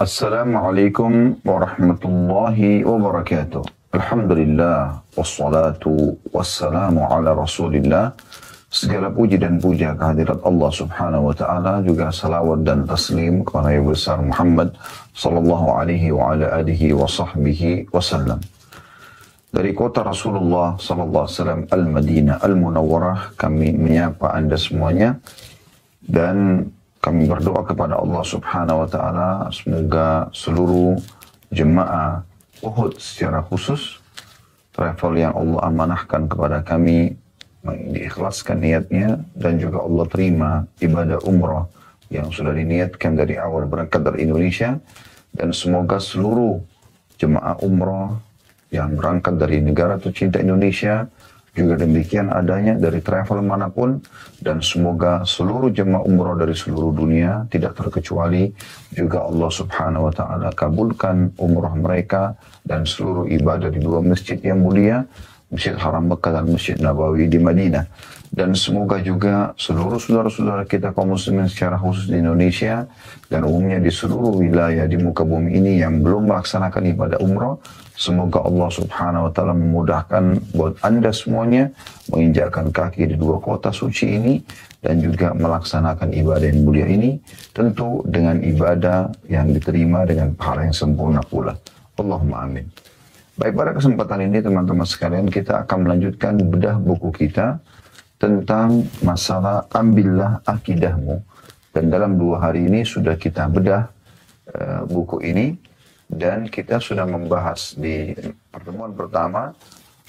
Assalamualaikum warahmatullahi wabarakatuh. Alhamdulillah, wassalatu wassalamu ala rasulillah. Segala puji dan puja kehadirat Allah subhanahu wa ta'ala, juga salawat dan taslim kepada Nabi besar Muhammad sallallahu alaihi wa ala alihi wa sahbihi wasallam. Dari kota Rasulullah sallallahu alaihi wasallam Al-Madinah Al-Munawwarah, kami menyapa Anda semuanya dan kami berdoa kepada Allah subhanahu wa ta'ala, semoga seluruh jemaah Uhud secara khusus, travel yang Allah amanahkan kepada kami, diikhlaskan niatnya, dan juga Allah terima ibadah umrah yang sudah diniatkan dari awal berangkat dari Indonesia, dan semoga seluruh jemaah umrah yang berangkat dari negara tercinta Indonesia, juga demikian adanya dari travel manapun, dan semoga seluruh jemaah umrah dari seluruh dunia tidak terkecuali juga Allah subhanahu wa ta'ala kabulkan umrah mereka dan seluruh ibadah di dua masjid yang mulia, Masjid Haram Mekah dan Masjid Nabawi di Madinah. Dan semoga juga seluruh saudara-saudara kita kaum muslimin secara khusus di Indonesia dan umumnya di seluruh wilayah di muka bumi ini yang belum melaksanakan ibadah umrah, semoga Allah subhanahu wa ta'ala memudahkan buat Anda semuanya menginjakkan kaki di dua kota suci ini dan juga melaksanakan ibadah yang mulia ini, tentu dengan ibadah yang diterima dengan pahala yang sempurna pula. Allahumma amin. Baik, pada kesempatan ini teman-teman sekalian, kita akan melanjutkan bedah buku kita tentang masalah ambillah akidahmu. Dan dalam 2 hari ini sudah kita bedah buku ini, dan kita sudah membahas di pertemuan pertama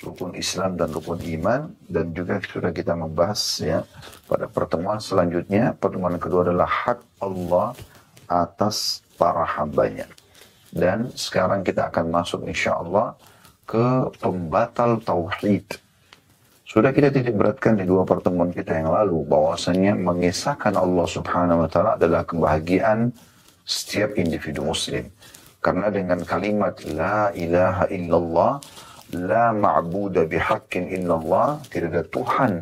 rukun Islam dan rukun iman, dan juga sudah kita membahas ya pada pertemuan selanjutnya. Pertemuan kedua adalah hak Allah atas para hambanya. Dan sekarang kita akan masuk insya Allah ke pembatal tauhid. Sudah kita titik beratkan di 2 pertemuan kita yang lalu bahwasanya mengisahkan Allah subhanahu wa ta'ala adalah kebahagiaan setiap individu muslim. Karena dengan kalimat la ilaha illallah, la ma'buda bihaqqin illallah, tidak ada Tuhan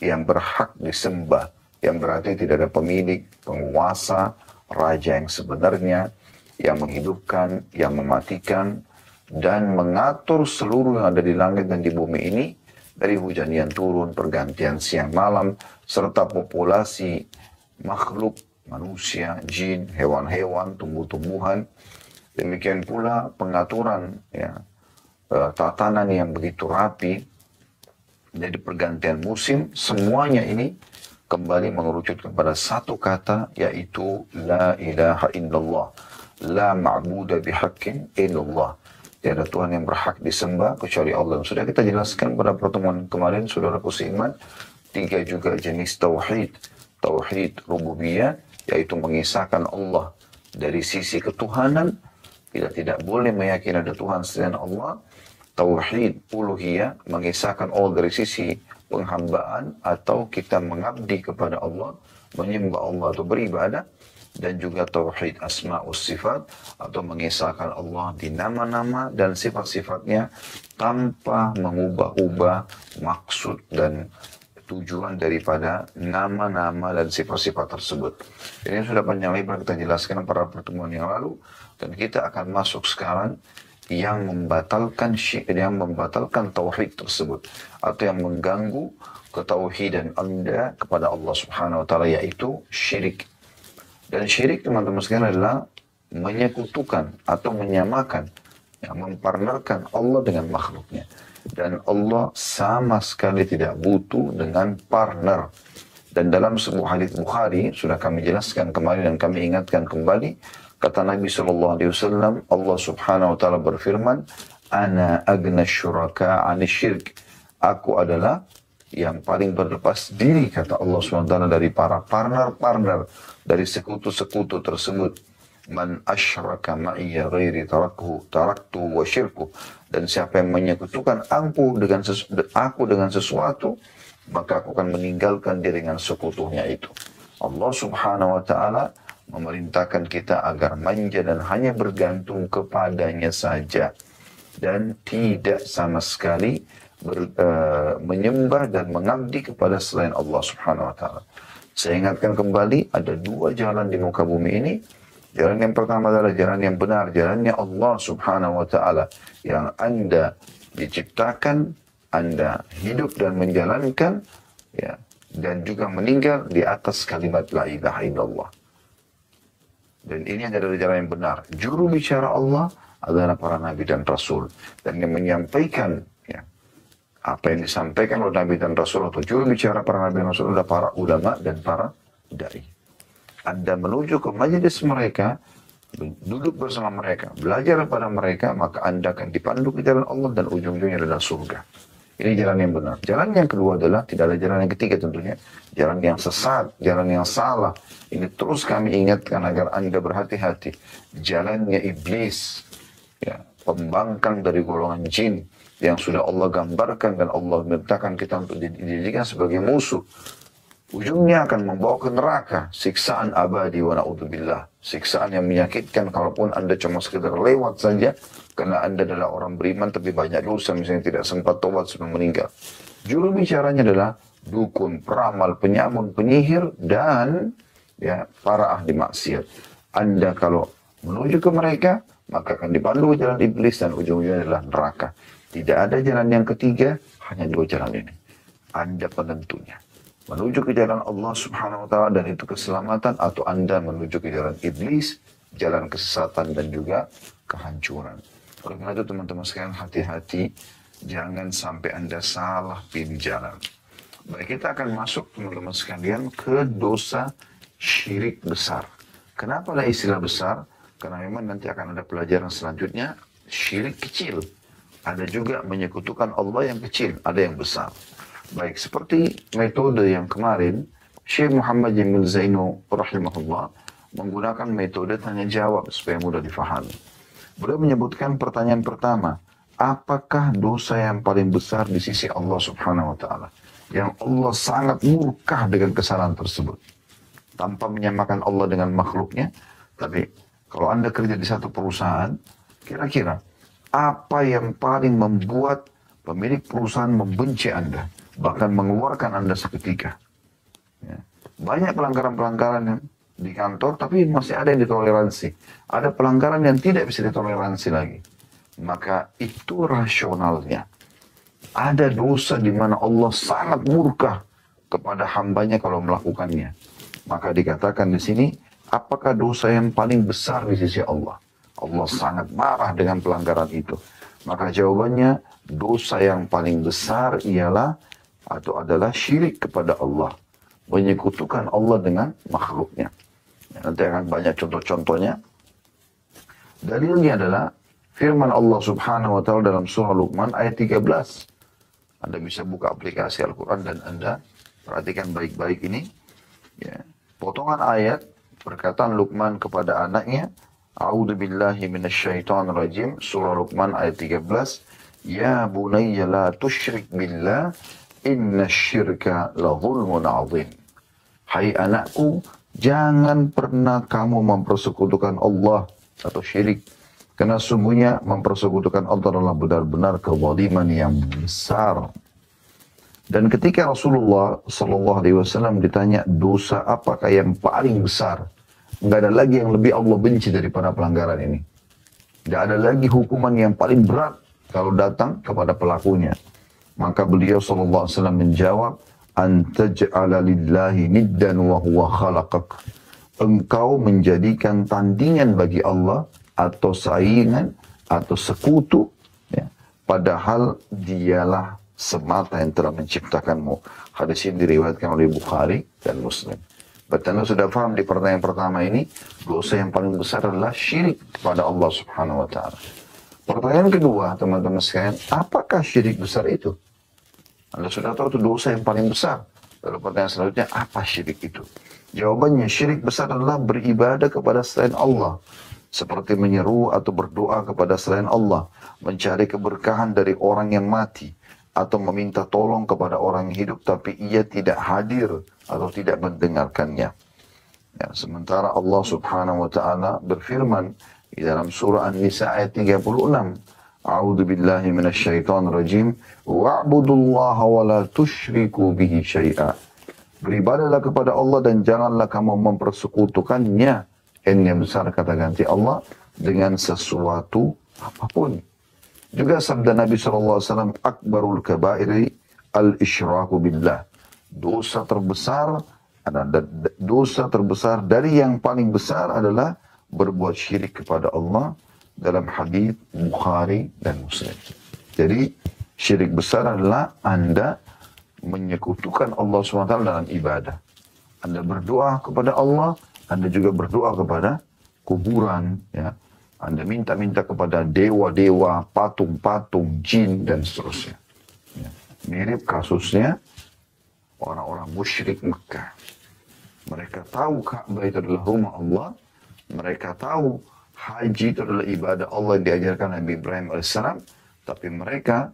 yang berhak disembah, yang berarti tidak ada pemilik, penguasa, raja yang sebenarnya, yang menghidupkan, yang mematikan, dan mengatur seluruh yang ada di langit dan di bumi ini, dari hujan yang turun, pergantian siang malam, serta populasi makhluk, manusia, jin, hewan-hewan, tumbuh-tumbuhan. Demikian pula pengaturan ya, tatanan yang begitu rapi dari pergantian musim, semuanya ini kembali mengerucut kepada satu kata, yaitu la ilaha illallah, la ma'buda bihaqqin illallah. Tiada Tuhan yang berhak disembah kecuali Allah. Sudah kita jelaskan pada pertemuan kemarin, saudaraku seiman, 3 juga jenis tauhid. Tauhid rububiyah, yaitu mengisahkan Allah dari sisi ketuhanan, kita tidak boleh meyakini ada Tuhan selain Allah. Tauhid uluhiyah, mengisahkan Allah dari sisi penghambaan atau kita mengabdi kepada Allah, menyembah Allah atau beribadah. Dan juga tauhid asma'us sifat, atau mengisahkan Allah di nama-nama dan sifat-sifatnya tanpa mengubah-ubah maksud dan tujuan daripada nama-nama dan sifat-sifat tersebut. Ini sudah panjang lebar kita jelaskan pada pertemuan yang lalu, dan kita akan masuk sekarang yang membatalkan tauhid tersebut, atau yang mengganggu ketauhidan Anda kepada Allah subhanahu wa ta'ala, yaitu syirik. Dan syirik, teman-teman sekalian, adalah menyekutukan atau menyamakan, mempartnerkan Allah dengan makhluknya. Dan Allah sama sekali tidak butuh dengan partner. Dan dalam sebuah hadits Bukhari, sudah kami jelaskan kemarin dan kami ingatkan kembali, kata Nabi SAW, Allah subhanahu wa ta'ala berfirman, Ana agna syuraka anis syirk. Aku adalah yang paling berlepas diri, kata Allah SWT, dari para partner-partner, dari sekutu-sekutu tersebut. Man asyraka ma'iyya ghairi taraktu wa syirku. Dan siapa yang menyekutukan aku dengan sesuatu, maka aku akan meninggalkan dia dengan sekutunya itu. Allah subhanahu wa ta'ala memerintahkan kita agar manja dan hanya bergantung kepadanya saja, dan tidak sama sekali menyembah dan mengabdi kepada selain Allah subhanahu wa ta'ala. Saya ingatkan kembali, ada dua jalan di muka bumi ini. Jalan yang pertama adalah jalan yang benar, jalannya Allah subhanahu wa ta'ala. Yang Anda diciptakan, Anda hidup dan menjalankan, ya, dan juga meninggal di atas kalimat la ilaha illallah. Dan ini adalah jalan yang benar. Juru bicara Allah adalah para nabi dan rasul. Dan yang menyampaikan, ya, apa yang disampaikan oleh nabi dan rasul atau juru bicara para nabi dan rasul adalah para ulama dan para dai. Anda menuju ke majelis mereka, duduk bersama mereka, belajar pada mereka, maka Anda akan dipandu ke jalan Allah dan ujung-ujungnya adalah surga. Ini jalan yang benar. Jalan yang kedua adalah, tidak ada jalan yang ketiga tentunya, jalan yang sesat, jalan yang salah. Ini terus kami ingatkan agar Anda berhati-hati. Jalannya iblis, ya, pembangkang dari golongan jin, yang sudah Allah gambarkan dan Allah memerintahkan kita untuk dijadikan sebagai musuh. Ujungnya akan membawa ke neraka, siksaan abadi wa na'udzubillah. Siksaan yang menyakitkan kalaupun Anda cuma sekedar lewat saja, karena Anda adalah orang beriman tapi banyak dosa, misalnya tidak sempat tobat sebelum meninggal. Juru bicaranya adalah dukun, peramal, penyamun, penyihir, dan ya para ahli maksiat. Anda kalau menuju ke mereka, maka akan dipandu jalan iblis dan ujung-ujungnya adalah neraka. Tidak ada jalan yang ketiga, hanya dua jalan ini. Anda penentunya. Menuju ke jalan Allah subhanahu wa ta'ala dan itu keselamatan, atau Anda menuju ke jalan iblis, jalan kesesatan dan juga kehancuran. Oleh karena itu teman-teman sekalian, hati-hati, jangan sampai Anda salah pilih jalan. Baik, kita akan masuk teman-teman sekalian ke dosa syirik besar. Kenapa ada istilah besar? Karena memang nanti akan ada pelajaran selanjutnya, syirik kecil. Ada juga menyekutukan Allah yang kecil, ada yang besar. Baik, seperti metode yang kemarin, Syekh Muhammad Jamil Zainu rahimahullah menggunakan metode tanya jawab supaya mudah difahami. Beliau menyebutkan pertanyaan pertama, apakah dosa yang paling besar di sisi Allah subhanahu wa ta'ala? Yang Allah sangat murka dengan kesalahan tersebut. Tanpa menyamakan Allah dengan makhluknya, tapi kalau Anda kerja di satu perusahaan, kira-kira apa yang paling membuat pemilik perusahaan membenci Anda? Bahkan mengeluarkan Anda seketika. Ya. Banyak pelanggaran-pelanggaran yang di kantor, tapi masih ada yang ditoleransi. Ada pelanggaran yang tidak bisa ditoleransi lagi. Maka itu rasionalnya. Ada dosa di mana Allah sangat murka kepada hambanya kalau melakukannya. Maka dikatakan di sini, apakah dosa yang paling besar di sisi Allah? Allah sangat marah dengan pelanggaran itu. Maka jawabannya, dosa yang paling besar ialah atau adalah syirik kepada Allah. Menyekutukan Allah dengan makhluknya. Nanti akan banyak contoh-contohnya. Dalilnya adalah firman Allah subhanahu wa ta'ala dalam surah Luqman ayat 13. Anda bisa buka aplikasi Al-Quran dan Anda perhatikan baik-baik ini. Ya. Potongan ayat perkataan Luqman kepada anaknya, A'udzu billahi minasyaitonir rajim, surah Luqman ayat 13. Ya bunayya la tusyrik billah, inna syirka la zulmun azim. Hai anakku, jangan pernah kamu mempersekutukan Allah atau syirik. Karena sungguhnya mempersekutukan Allah adalah benar-benar kezaliman yang besar. Dan ketika Rasulullah SAW ditanya dosa apakah yang paling besar, nggak ada lagi yang lebih Allah benci daripada pelanggaran ini. Nggak ada lagi hukuman yang paling berat kalau datang kepada pelakunya. Maka beliau SAW menjawab, antaj'ala lillahi niddan wa huwa khalaqak. Engkau menjadikan tandingan bagi Allah atau saingan atau sekutu, ya, padahal dialah semata yang telah menciptakanmu. Hadis ini diriwayatkan oleh Bukhari dan Muslim. Bertanda sudah paham di pertanyaan pertama ini, dosa yang paling besar adalah syirik kepada Allah subhanahu wa ta'ala. Pertanyaan kedua, teman-teman sekalian, apakah syirik besar itu? Anda sudah tahu itu dosa yang paling besar. Lalu pertanyaan selanjutnya, apa syirik itu? Jawabannya, syirik besar adalah beribadah kepada selain Allah. Seperti menyeru atau berdoa kepada selain Allah. Mencari keberkahan dari orang yang mati. Atau meminta tolong kepada orang yang hidup tapi ia tidak hadir atau tidak mendengarkannya. Ya, sementara Allah subhanahu wa ta'ala berfirman di dalam surah An-Nisa ayat 36. A'udzu billahi minasyaitonir rajim. Wa'budullaha wa la tusyriku bihi syai'a. Beribadahlah kepada Allah dan janganlah kamu mempersekutukannya. N yang besar kata ganti Allah dengan sesuatu apapun. Juga sabda Nabi SAW, akbarul kabairi al-isyraku billah. Dosa terbesar dari yang paling besar adalah berbuat syirik kepada Allah dalam hadis Bukhari dan Muslim. Jadi syirik besar adalah Anda menyekutukan Allah SWT dalam ibadah. Anda berdoa kepada Allah, Anda juga berdoa kepada kuburan, ya. Anda minta-minta kepada dewa-dewa, patung-patung, jin, dan seterusnya. Ya. Mirip kasusnya orang-orang musyrik Mekah. Mereka tahu Ka'bah itu adalah rumah Allah. Mereka tahu haji itu adalah ibadah Allah yang diajarkan Nabi Ibrahim AS. Tapi mereka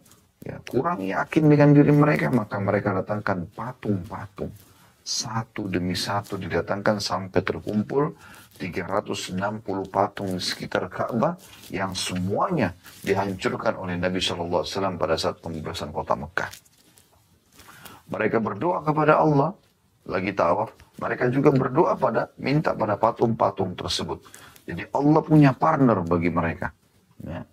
kurang yakin dengan diri mereka. Maka mereka datangkan patung-patung. Satu demi satu didatangkan sampai terkumpul 360 patung di sekitar Ka'bah yang semuanya dihancurkan oleh Nabi SAW pada saat pembebasan kota Mekah. Mereka berdoa kepada Allah, lagi tawaf, mereka juga berdoa minta pada patung-patung tersebut. Jadi Allah punya partner bagi mereka. Ya.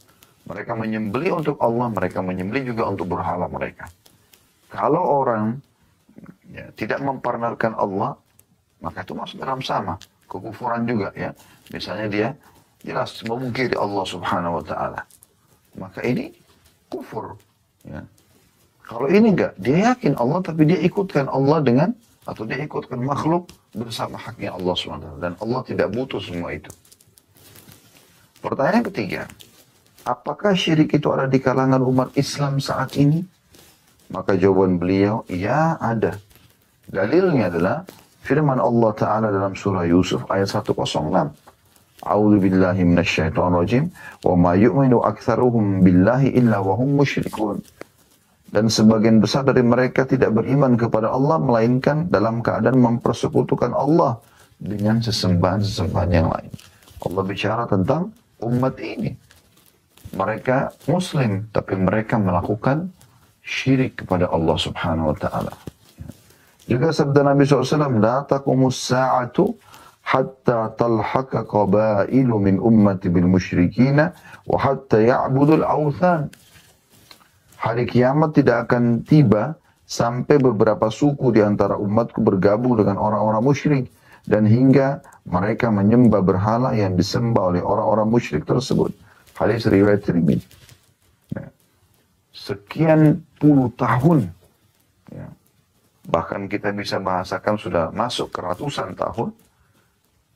Mereka menyembelih untuk Allah, mereka menyembelih juga untuk berhala mereka. Kalau orang tidak mempartnerkan Allah, maka itu masuk dalam sama. Kekufuran juga ya. Misalnya dia jelas memungkiri Allah Subhanahu wa taala. Maka ini kufur ya. Kalau ini enggak, dia yakin Allah tapi dia ikutkan Allah dengan atau dia ikutkan makhluk bersama haknya Allah SWT. Dan Allah tidak butuh semua itu. Pertanyaan ketiga, apakah syirik itu ada di kalangan umat Islam saat ini? Maka jawaban beliau, ya ada. Dalilnya adalah firman Allah Ta'ala dalam surah Yusuf ayat 106. A'udzu billahi minasyaitonir rajim wa ma yu'minu aktsaruhum billahi illa wa hum musyrikun. Dan sebagian besar dari mereka tidak beriman kepada Allah melainkan dalam keadaan mempersekutukan Allah dengan sesembahan-sesembahan yang lain. Allah bicara tentang umat ini. Mereka muslim tapi mereka melakukan syirik kepada Allah Subhanahu wa taala. Juga sabda Nabi SAW, la taqumus sa'atu hatta talhaka qabailu min ummati bil musyrikina wa hatta ya'budul awthan. Hari kiamat tidak akan tiba sampai beberapa suku di antara umatku bergabung dengan orang-orang musyrik dan hingga mereka menyembah berhala yang disembah oleh orang-orang musyrik tersebut. Hadis riwayat Tirmidzi. Sekian puluh tahun ya. Bahkan kita bisa bahasakan sudah masuk ke ratusan tahun,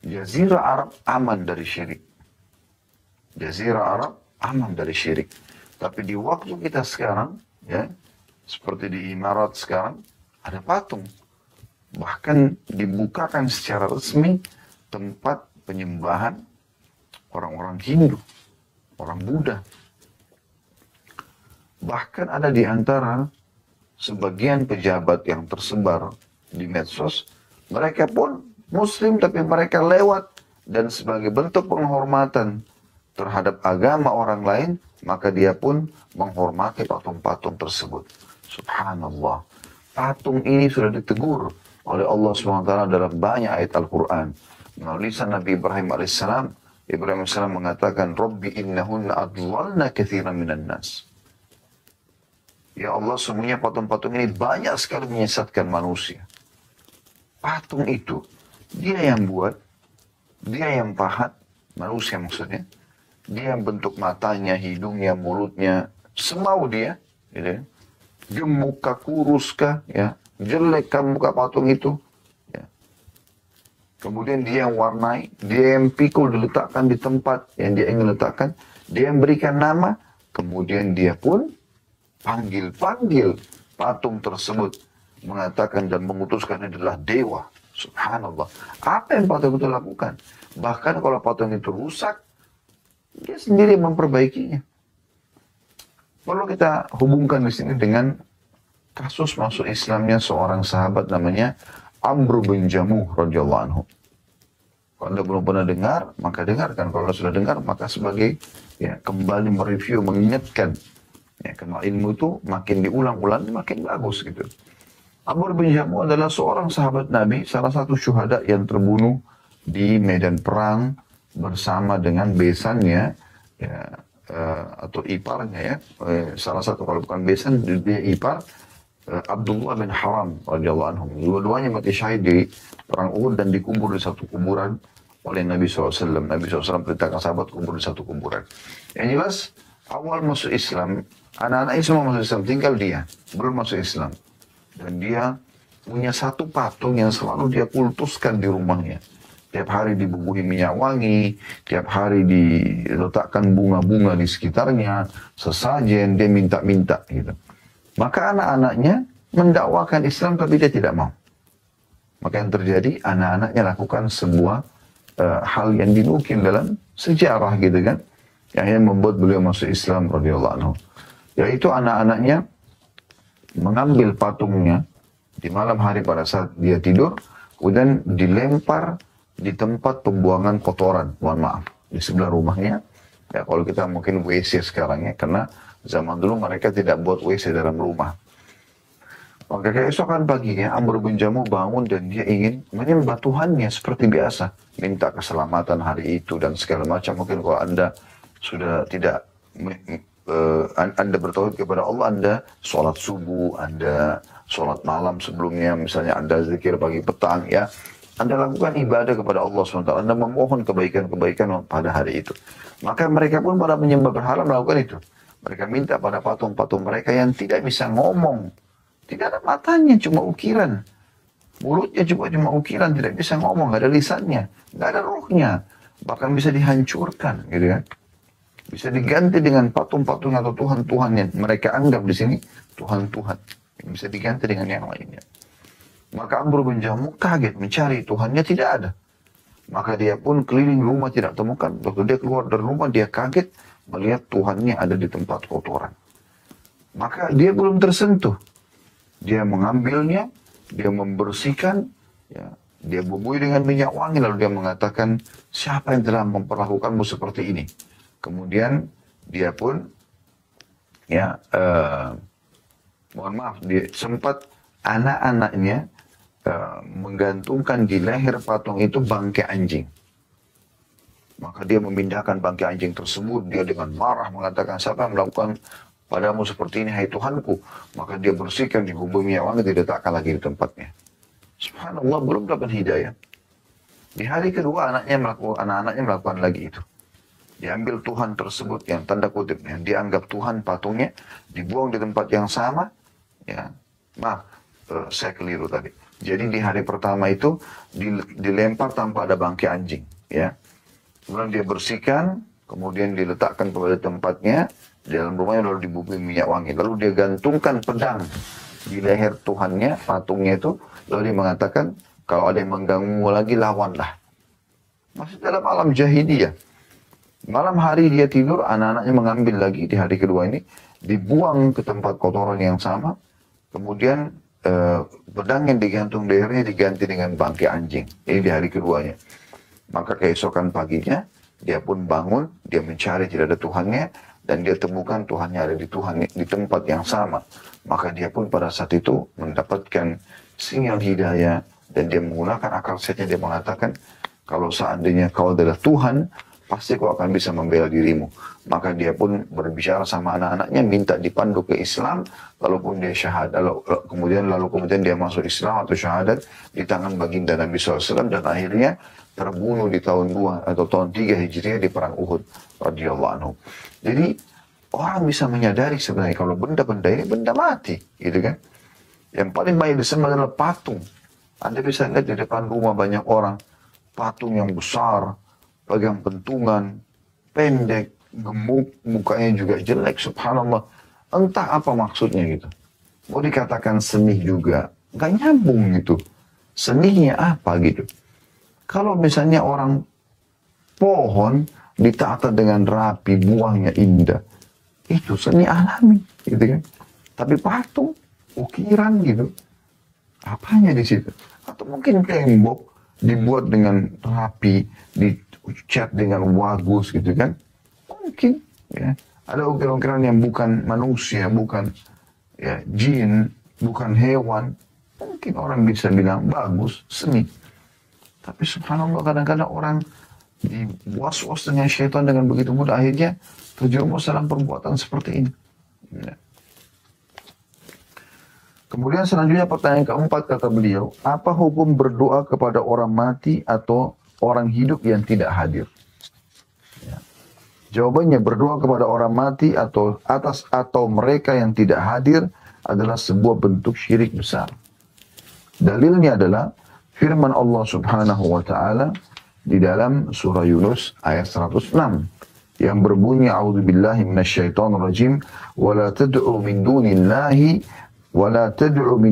Jazirah Arab aman dari syirik. Jazirah Arab aman dari syirik. Tapi di waktu kita sekarang, ya, seperti di Imarat sekarang, ada patung. Bahkan dibukakan secara resmi tempat penyembahan orang-orang Hindu, orang Buddha. Bahkan ada di antara sebagian pejabat yang tersebar di medsos, mereka pun muslim tapi mereka lewat dan sebagai bentuk penghormatan terhadap agama orang lain, maka dia pun menghormati patung-patung tersebut. Subhanallah. Patung ini sudah ditegur oleh Allah SWT dalam banyak ayat Al-Quran. Melalui lisan Nabi Ibrahim AS, Ibrahim AS mengatakan, Rabbi innahunna adlalna kathiran minan nas. Ya Allah, semuanya patung-patung ini banyak sekali menyesatkan manusia. Patung itu, dia yang buat, dia yang pahat, manusia maksudnya. Dia yang bentuk matanya, hidungnya, mulutnya, semau dia. Gitu. Gemuk kah, kurus kah, ya. Jelek kah muka patung itu. Ya. Kemudian dia yang warnai, dia yang pikul diletakkan di tempat yang dia ingin letakkan. Dia yang berikan nama, kemudian dia pun panggil-panggil patung tersebut, mengatakan dan mengutuskan adalah dewa. Subhanallah. Apa yang patung itu lakukan? Bahkan kalau patung itu rusak, dia sendiri memperbaikinya. Perlu kita hubungkan di sini dengan kasus masuk Islamnya seorang sahabat namanya Amr bin Jamuh radhiyallahu anhu. Kalau Anda belum pernah dengar, maka dengarkan. Kalau sudah dengar, maka sebagai kembali mereview, mengingatkan. Ya, karena ilmu itu makin diulang-ulang makin bagus gitu. Amr bin Jamuh adalah seorang sahabat Nabi, salah satu syuhada yang terbunuh di medan perang bersama dengan besannya, ya, atau iparnya ya. Salah satu kalau bukan besan, dia ipar, Abdullah bin Haram radhiyallahu anhu. Dua-duanya mati syahid di perang Uhud dan dikubur di satu kuburan oleh Nabi SAW. Nabi SAW perintahkan sahabat kubur di satu kuburan. Yang jelas, awal masuk Islam, anak-anaknya semua masuk Islam, tinggal dia belum masuk Islam. Dan dia punya satu patung yang selalu dia kultuskan di rumahnya. Tiap hari dibubuhi minyak wangi, tiap hari diletakkan bunga-bunga di sekitarnya, sesajen, dia minta-minta gitu. Maka anak-anaknya mendakwakan Islam tapi dia tidak mau. Maka yang terjadi, anak-anaknya lakukan sebuah hal yang dinukil dalam sejarah gitu kan. Yang membuat beliau masuk Islam radhiyallahu anhu. Yaitu anak-anaknya mengambil patungnya di malam hari pada saat dia tidur, kemudian dilempar di tempat pembuangan kotoran, mohon maaf, di sebelah rumahnya. Ya, kalau kita mungkin WC sekarang ya, karena zaman dulu mereka tidak buat WC dalam rumah. Maka keesokan paginya Amr bin Jamuh bangun dan dia ingin menyembah Tuhannya seperti biasa, minta keselamatan hari itu dan segala macam. Mungkin kalau Anda sudah tidak Anda bertauhid kepada Allah, Anda sholat subuh, Anda sholat malam sebelumnya, misalnya Anda zikir pagi petang ya, Anda lakukan ibadah kepada Allah SWT, Anda memohon kebaikan-kebaikan pada hari itu. Maka mereka pun pada menyembah berhala melakukan itu. Mereka minta pada patung-patung mereka yang tidak bisa ngomong, tidak ada matanya, cuma ukiran, mulutnya cuma ukiran, tidak bisa ngomong, nggak ada lisannya, nggak ada rohnya, bahkan bisa dihancurkan, gitu kan? Bisa diganti dengan patung-patung atau Tuhan-Tuhan yang mereka anggap di sini Tuhan-Tuhan. Bisa diganti dengan yang lainnya. Maka Amr bin Jamuh kaget mencari Tuhannya tidak ada. Maka dia pun keliling rumah tidak temukan. Waktu dia keluar dari rumah dia kaget melihat Tuhannya ada di tempat kotoran. Maka dia belum tersentuh. Dia mengambilnya, dia membersihkan, ya, dia bubuhi dengan minyak wangi lalu dia mengatakan, siapa yang telah memperlakukanmu seperti ini? Kemudian dia pun ya mohon maaf, dia sempat anak-anaknya menggantungkan di leher patung itu bangkai anjing. Maka dia memindahkan bangkai anjing tersebut. Dia dengan marah mengatakan, siapa yang melakukan padamu seperti ini, hai Tuhanku? Maka dia bersihkan, dibubui minyak wangi, diletakkan lagi di tempatnya. Subhanallah, belum dapat hidayah. Di hari kedua anak-anaknya melakukan lagi itu. Diambil Tuhan tersebut yang tanda kutip yang dianggap Tuhan patungnya, dibuang di tempat yang sama. Ya, maaf, saya keliru tadi. Jadi di hari pertama itu dilempar tanpa ada bangkai anjing. Ya, kemudian dia bersihkan, kemudian diletakkan pada tempatnya di dalam rumahnya lalu dibubui minyak wangi. Lalu dia gantungkan pedang di leher Tuhannya, patungnya itu. Lalu dia mengatakan, kalau ada yang mengganggu lagi lawanlah. Masih dalam alam jahiliyah. Malam hari dia tidur, anak-anaknya mengambil lagi di hari kedua ini, dibuang ke tempat kotoran yang sama, kemudian pedang yang digantung lehernya diganti dengan bangkai anjing. Ini di hari keduanya. Maka keesokan paginya, dia pun bangun, dia mencari tidak ada Tuhannya, dan dia temukan Tuhannya ada di tempat yang sama. Maka dia pun pada saat itu mendapatkan sinyal hidayah, dan dia menggunakan akal sehatnya, dia mengatakan, kalau seandainya kau adalah Tuhan, pasti kau akan bisa membela dirimu. Maka dia pun berbicara sama anak-anaknya, minta dipandu ke Islam, walaupun dia syahadat, lalu kemudian dia masuk Islam atau syahadat di tangan baginda Nabi SAW, dan akhirnya terbunuh di tahun 2 atau tahun 3 Hijriah di perang Uhud radhiyallahu anhu. Jadi orang bisa menyadari sebenarnya kalau benda-benda ini benda mati, gitu kan? Yang paling banyak disembah adalah patung. Anda bisa lihat di depan rumah banyak orang, patung yang besar, pegang pentungan, pendek, gemuk, mukanya juga jelek, subhanallah. Entah apa maksudnya gitu. Mau dikatakan seni juga, nggak nyambung gitu. Seninya apa gitu. Kalau misalnya orang pohon ditata dengan rapi, buahnya indah, itu seni alami, gitu kan. Tapi patung, ukiran gitu, apanya di situ? Atau mungkin tembok dibuat dengan rapi, dicat dengan bagus gitu kan, mungkin ya ada ukiran-ukiran yang bukan manusia, bukan ya jin, bukan hewan, Mungkin orang bisa bilang bagus, seni. Tapi subhanallah kadang-kadang orang diwas-was dengan syaitan dengan begitu mudah, akhirnya terjerumus dalam perbuatan seperti ini. Ya. Kemudian selanjutnya pertanyaan keempat kata beliau, apa hukum berdoa kepada orang mati atau orang hidup yang tidak hadir? Ya. Jawabannya, berdoa kepada orang mati atau mereka yang tidak hadir adalah sebuah bentuk syirik besar. Dalilnya adalah firman Allah Subhanahu wa taala di dalam surah Yunus ayat 106 yang berbunyi, a'udzubillahi minasyaitonir rajim, wa la tad'u min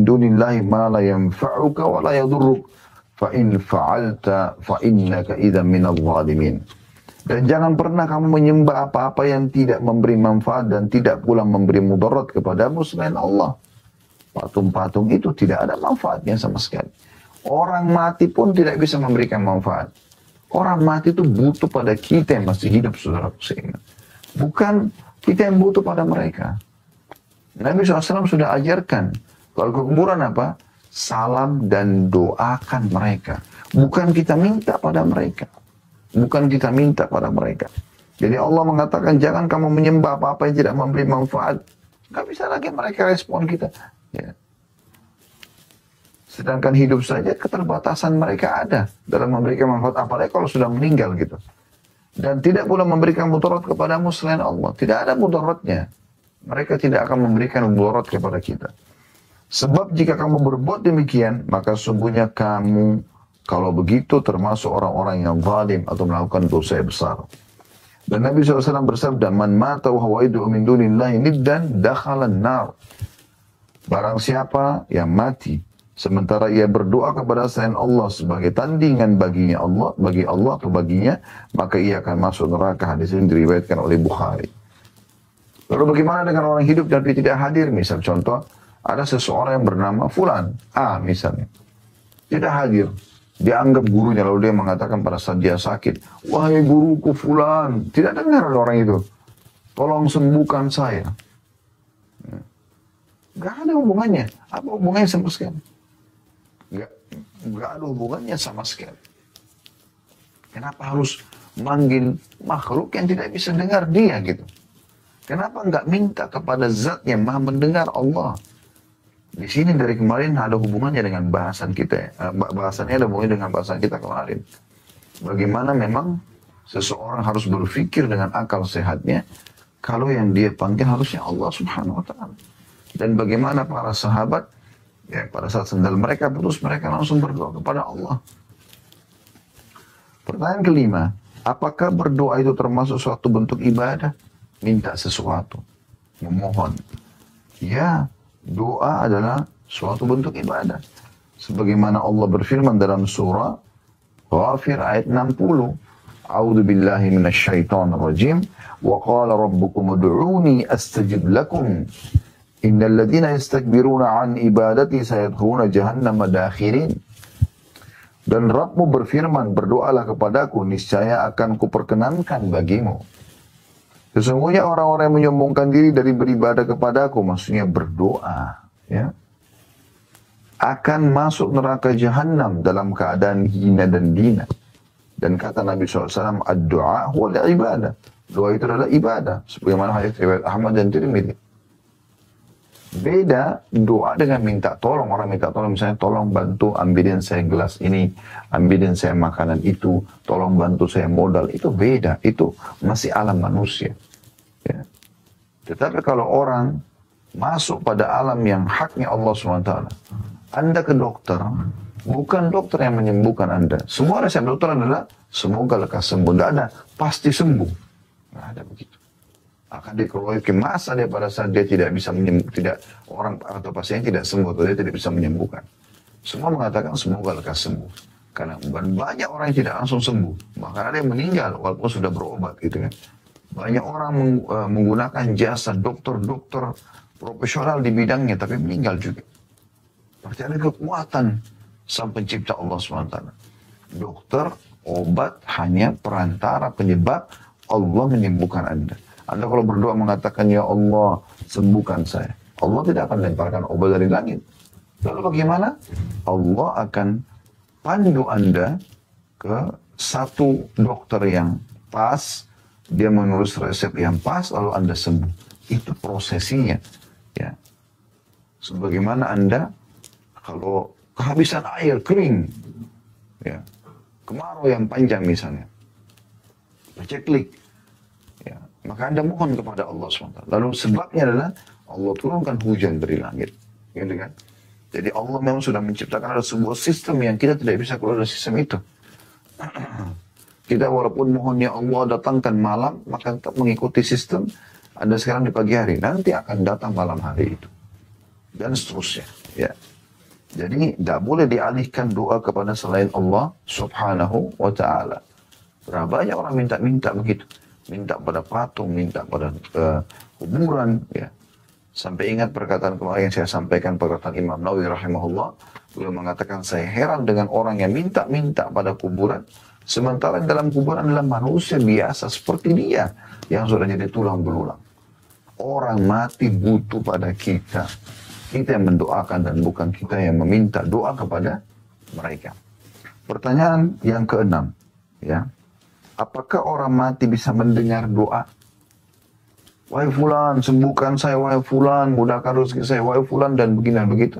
dunillahi ma la yanfa'uka wa la yadurruk fa in fa'alta fa innaka idzan minadh dhalimin. Dan jangan pernah kamu menyembah apa-apa yang tidak memberi manfaat dan tidak pula memberi mudarat kepadamu selain Allah. Patung-patung itu tidak ada manfaatnya sama sekali. Orang mati pun tidak bisa memberikan manfaat. Orang mati itu butuh pada kita yang masih hidup, saudara seiman. Bukan kita yang butuh pada mereka. Nabi SAW sudah ajarkan, kalau ke kuburan apa? Salam dan doakan mereka. Bukan kita minta pada mereka. Bukan kita minta pada mereka. Jadi Allah mengatakan, jangan kamu menyembah apa-apa yang tidak memberi manfaat. Gak bisa lagi mereka respon kita. Ya. Sedangkan hidup saja keterbatasan mereka ada dalam memberikan manfaat, apalagi kalau sudah meninggal gitu. Dan tidak pula memberikan mudarat kepadamu selain Allah. Tidak ada mudaratnya. Mereka tidak akan memberikan mudarat kepada kita. Sebab jika kamu berbuat demikian, maka sungguhnya kamu kalau begitu termasuk orang-orang yang zalim atau melakukan dosa yang besar. Dan Nabi SAW bersabda, man mata wa huwa yad'u min dunillahi niddan dakhala an-nar. Barang siapa yang mati sementara ia berdoa kepada selain Allah sebagai tandingan bagi Allah atau baginya, maka ia akan masuk neraka. Hadis ini diriwayatkan oleh Bukhari. Lalu bagaimana dengan orang hidup dan tidak hadir? Misal contoh, ada seseorang yang bernama Fulan A misalnya, tidak hadir. Dia anggap gurunya, lalu dia mengatakan pada saat dia sakit, wahai guruku Fulan, tidak dengar orang itu, tolong sembuhkan saya. Gak ada hubungannya. Apa hubungannya sama sekali? Gak ada hubungannya sama sekali. Kenapa harus manggil makhluk yang tidak bisa dengar dia gitu? Kenapa nggak minta kepada zat yang maha mendengar, Allah? Di sini dari kemarin ada hubungannya dengan bahasan kita. Bahasannya ada hubungannya dengan bahasan kita kemarin. Bagaimana memang seseorang harus berpikir dengan akal sehatnya, kalau yang dia panggil harusnya Allah Subhanahu wa ta'ala. Dan bagaimana para sahabat, ya pada saat sendal mereka putus, mereka langsung berdoa kepada Allah. Pertanyaan kelima, apakah berdoa itu termasuk suatu bentuk ibadah? Minta sesuatu, memohon. Ya, doa adalah suatu bentuk ibadah. Sebagaimana Allah berfirman dalam surah Ghafir ayat 60. A'udzu billahi minasyaitonir rajim. Wa qala rabbukum ud'uni astajib lakum. Innal ladzina yastakbiruna an ibadati sayadkhuluna jahannama dakhirin. Dan Rabbmu berfirman, berdoalah kepadaku, niscaya akan kuperkenankan bagimu. Sesungguhnya orang-orang yang menyombongkan diri dari beribadah kepadaku, maksudnya berdoa, ya, akan masuk neraka jahanam dalam keadaan hina dan dina. Dan kata Nabi SAW, ad-du'a huwa ibadah. Doa itu adalah ibadah. Sebagaimana hadits riwayat Ahmad dan Tirmidzi. Beda doa dengan minta tolong. Orang minta tolong, misalnya tolong bantu ambilin saya gelas ini, ambilin saya makanan itu, tolong bantu saya modal. Itu beda, itu masih alam manusia, ya. Tetapi kalau orang masuk pada alam yang haknya Allah SWT, Anda ke dokter, bukan dokter yang menyembuhkan Anda. Semua resep dokter adalah semoga lekas sembuh. Tidak ada pasti sembuh, tidak ada begitu. Akan dikeluarkan masa dia pada saat dia tidak bisa tidak orang atau pasien tidak sembuh atau dia tidak bisa menyembuhkan. Semua mengatakan semoga lekas sembuh. Karena banyak orang yang tidak langsung sembuh. Bahkan ada yang meninggal walaupun sudah berobat gitu kan. Banyak orang menggunakan jasa dokter-dokter profesional di bidangnya tapi meninggal juga. Berarti ada kekuatan sang pencipta Allah SWT. Dokter, obat hanya perantara penyebab, Allah menyembuhkan Anda. Anda kalau berdoa mengatakan, ya Allah, sembuhkan saya. Allah tidak akan lemparkan obat dari langit. Lalu bagaimana? Allah akan pandu Anda ke satu dokter yang pas, dia menulis resep yang pas, lalu Anda sembuh. Itu prosesinya. Ya. Sebagaimana Anda, kalau kehabisan air, kering, ya, kemarau yang panjang misalnya, ceklik, ya, maka Anda mohon kepada Allah SWT. Lalu sebabnya adalah Allah turunkan hujan dari langit. Gitu kan? Jadi Allah memang sudah menciptakan ada sebuah sistem yang kita tidak bisa keluar dari sistem itu. Kita walaupun mohon ya Allah datangkan malam, maka tetap mengikuti sistem. Anda sekarang di pagi hari, nanti akan datang malam hari itu. Dan seterusnya. Ya. Jadi tidak boleh dialihkan doa kepada selain Allah subhanahu wa ta'ala. Berapa banyak orang minta-minta begitu. Minta pada patung, minta pada kuburan. Ya. Sampai ingat perkataan kemarin yang saya sampaikan, perkataan Imam Nawawi rahimahullah. Beliau mengatakan, saya heran dengan orang yang minta-minta pada kuburan. Sementara dalam kuburan adalah manusia biasa seperti dia yang sudah jadi tulang belulang. Orang mati butuh pada kita. Kita yang mendoakan dan bukan kita yang meminta doa kepada mereka. Pertanyaan yang keenam, ya, apakah orang mati bisa mendengar doa? Wahai fulan, sembuhkan saya, wahai fulan, mudahkan rezeki saya, wahai fulan, dan begini dan begitu.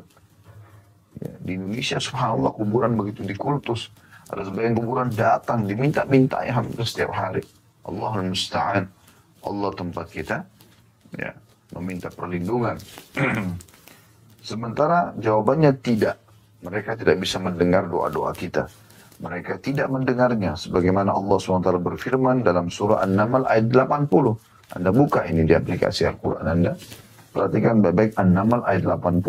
Ya, di Indonesia subhanallah kuburan begitu dikultus. Ada sebagian kuburan datang, diminta-minta ya hampir setiap hari. Allahul Musta'an. Allah tempat kita, ya, meminta perlindungan. Sementara jawabannya tidak. Mereka tidak bisa mendengar doa-doa kita. Mereka tidak mendengarnya. Sebagaimana Allah SWT berfirman dalam surah An-Naml ayat 80. Anda buka ini di aplikasi Al-Quran Anda. Perhatikan baik-baik An-Naml ayat 80.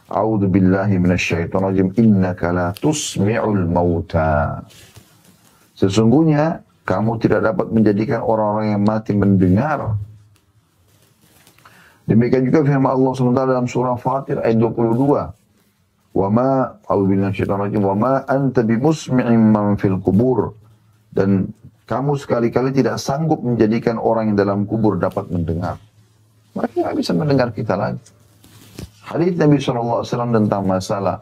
A'udzu billahi minasyaitonir rajim. Innaka la tusmi'ul mauta. Sesungguhnya kamu tidak dapat menjadikan orang-orang yang mati mendengar. Demikian juga firman Allah SWT dalam surah Fatir ayat 22. Wa ma a'udzu billahi minasyaitonir rajim. Wa ma anta bimusmi'in man fil qubur. Dan kamu sekali-kali tidak sanggup menjadikan orang yang dalam kubur dapat mendengar. Mereka tidak bisa mendengar kita lagi. Hadits Nabi SAW tentang masalah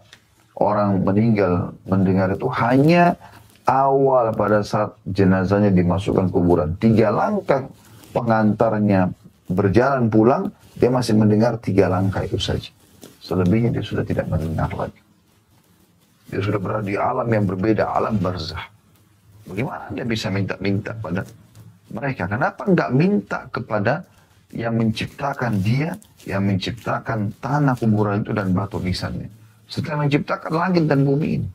orang meninggal mendengar itu hanya awal pada saat jenazahnya dimasukkan kuburan. 3 langkah pengantarnya berjalan pulang, dia masih mendengar 3 langkah itu saja. Selebihnya dia sudah tidak mendengar lagi. Dia sudah berada di alam yang berbeda, alam barzah. Bagaimana Anda bisa minta-minta pada mereka? Kenapa enggak minta kepada yang menciptakan dia, yang menciptakan tanah kuburan itu dan batu nisannya? Setelah menciptakan langit dan bumi ini.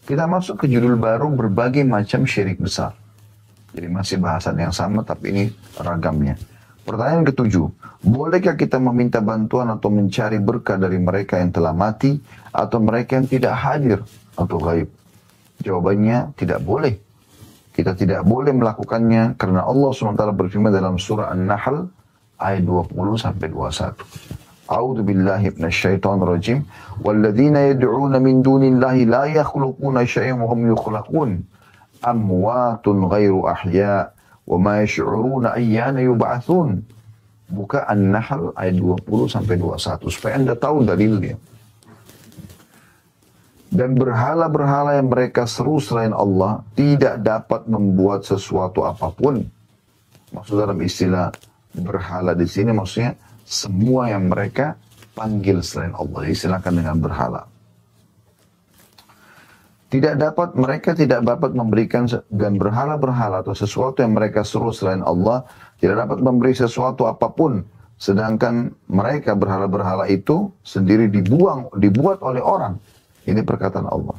Kita masuk ke judul baru, berbagai macam syirik besar. Jadi masih bahasan yang sama, tapi ini ragamnya. Pertanyaan ke-7. Bolehkah kita meminta bantuan atau mencari berkah dari mereka yang telah mati, atau mereka yang tidak hadir atau gaib? Jawabannya tidak boleh. Kita tidak boleh melakukannya karena Allah SWT berfirman dalam surah An-Nahl ayat 20-21. A'udzu billahi minasyaitonir rajim. Walladzina yad'una min dunillahi la yakhluquna syai'an wa hum yukhlaqun. Amwatun ghairu ahya wa ma yash'uruna ayyana yub'atsun. Buka An-Nahl ayat 20-21 supaya Anda tahu dalilnya. Dan berhala-berhala yang mereka seru selain Allah tidak dapat membuat sesuatu apapun. Maksud dalam istilah berhala di sini maksudnya semua yang mereka panggil selain Allah. Istilahkan dengan berhala. Mereka tidak dapat memberikan, dan berhala-berhala atau sesuatu yang mereka seru selain Allah tidak dapat memberi sesuatu apapun. Sedangkan mereka berhala-berhala itu sendiri dibuat oleh orang. Ini perkataan Allah.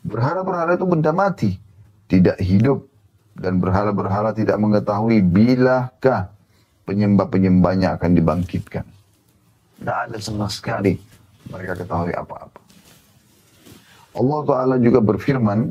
Berhala-berhala itu benda mati, tidak hidup. Dan berhala-berhala tidak mengetahui bilakah penyembah-penyembahnya akan dibangkitkan. Tidak ada sama sekali mereka ketahui apa-apa. Allah Ta'ala juga berfirman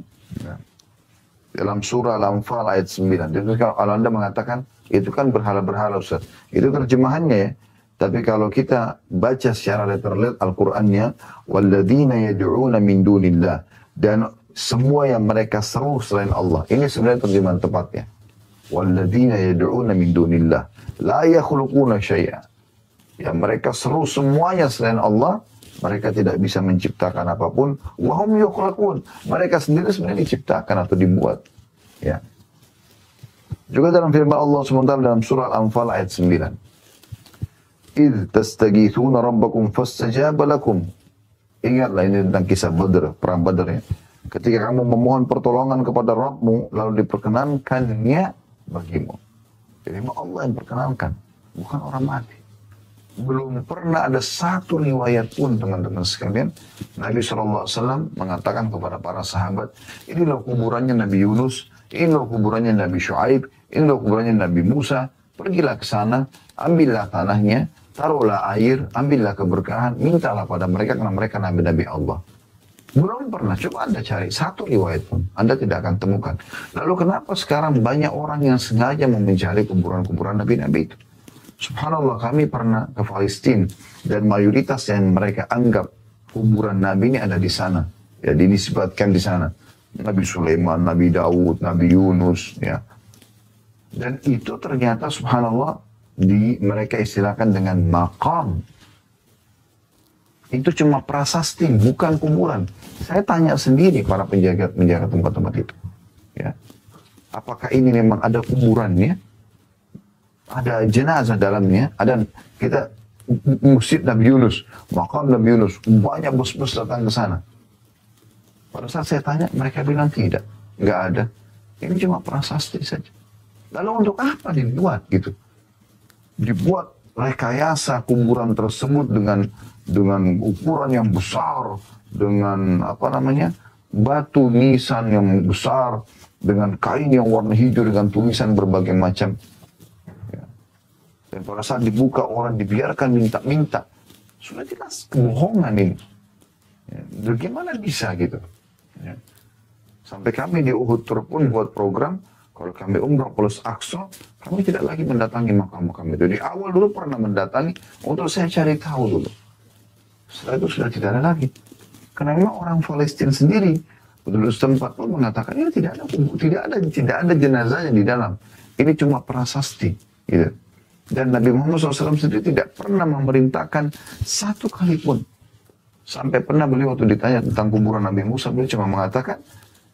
dalam surah Al-Anfal ayat 9. Jadi kalau Anda mengatakan, itu kan berhala-berhala Ustaz. Itu terjemahannya ya. Tapi kalau kita baca secara literal Al-Qur'annya, walladzina yad'una min dunillah, dan semua yang mereka seru selain Allah. Ini sebenarnya terjemahan tepatnya. Walladzina yad'una min dunillah la yakhluquna syai'a. Ya, mereka seru semuanya selain Allah. Mereka tidak bisa menciptakan apapun. Wahum yukhlaqun. Mereka sendiri sebenarnya diciptakan atau dibuat. Ya. Juga dalam firman Allah SWT dalam surah Al-Anfal ayat 9. Idh tastaghithuna rabbakum fastajaba lakum. Ingatlah ini tentang kisah Badr, perang Badr ya. Ketika kamu memohon pertolongan kepada Rabbmu, lalu diperkenankannya bagimu. Jadi Allah yang perkenankan, bukan orang mati. Belum pernah ada satu riwayat pun teman-teman sekalian, Nabi SAW mengatakan kepada para sahabat, inilah kuburannya Nabi Yunus, inilah kuburannya Nabi Shu'aib, inilah kuburannya Nabi Musa, pergilah ke sana, ambillah tanahnya, taruhlah air, ambillah keberkahan, mintalah pada mereka karena mereka nabi-nabi Allah. Belum pernah, coba Anda cari satu riwayat pun, Anda tidak akan temukan. Lalu kenapa sekarang banyak orang yang sengaja mencari kuburan-kuburan nabi-nabi itu? Subhanallah, kami pernah ke Palestina dan mayoritas yang mereka anggap kuburan nabi ini ada di sana. Ya, dinisbatkan di sana. Nabi Sulaiman, Nabi Daud, Nabi Yunus, ya. Dan itu ternyata subhanallah mereka istilahkan dengan maqam. Itu cuma prasasti, bukan kuburan. Saya tanya sendiri para penjaga tempat-tempat itu. Ya. Apakah ini memang ada kuburannya? Ada jenazah dalamnya, ada kita masjid Nabi Yunus, makam Nabi Yunus, banyak bos-bos datang ke sana. Pada saat saya tanya, mereka bilang tidak, nggak ada. Ini cuma prasasti saja. Lalu untuk apa dibuat gitu? Dibuat rekayasa kuburan tersebut dengan ukuran yang besar, dengan apa namanya batu nisan yang besar, dengan kain yang warna hijau dengan tulisan berbagai macam. Dan pada saat dibuka orang dibiarkan minta-minta. Sudah jelas kebohongan ini. Ya, bagaimana bisa gitu? Ya. Sampai kami di Uhud Tour pun buat program, kalau kami umrah plus Aqsa, kami tidak lagi mendatangi makam-makam itu. Di awal dulu pernah mendatangi, untuk saya cari tahu dulu. Setelah itu sudah tidak ada lagi. Karena memang orang Palestina sendiri, penduduk setempat pun mengatakan, ini tidak ada jenazahnya di dalam. Ini cuma prasasti. Gitu. Dan Nabi Muhammad SAW sendiri tidak pernah memerintahkan satu kali pun. Sampai pernah beliau waktu ditanya tentang kuburan Nabi Musa, beliau cuma mengatakan,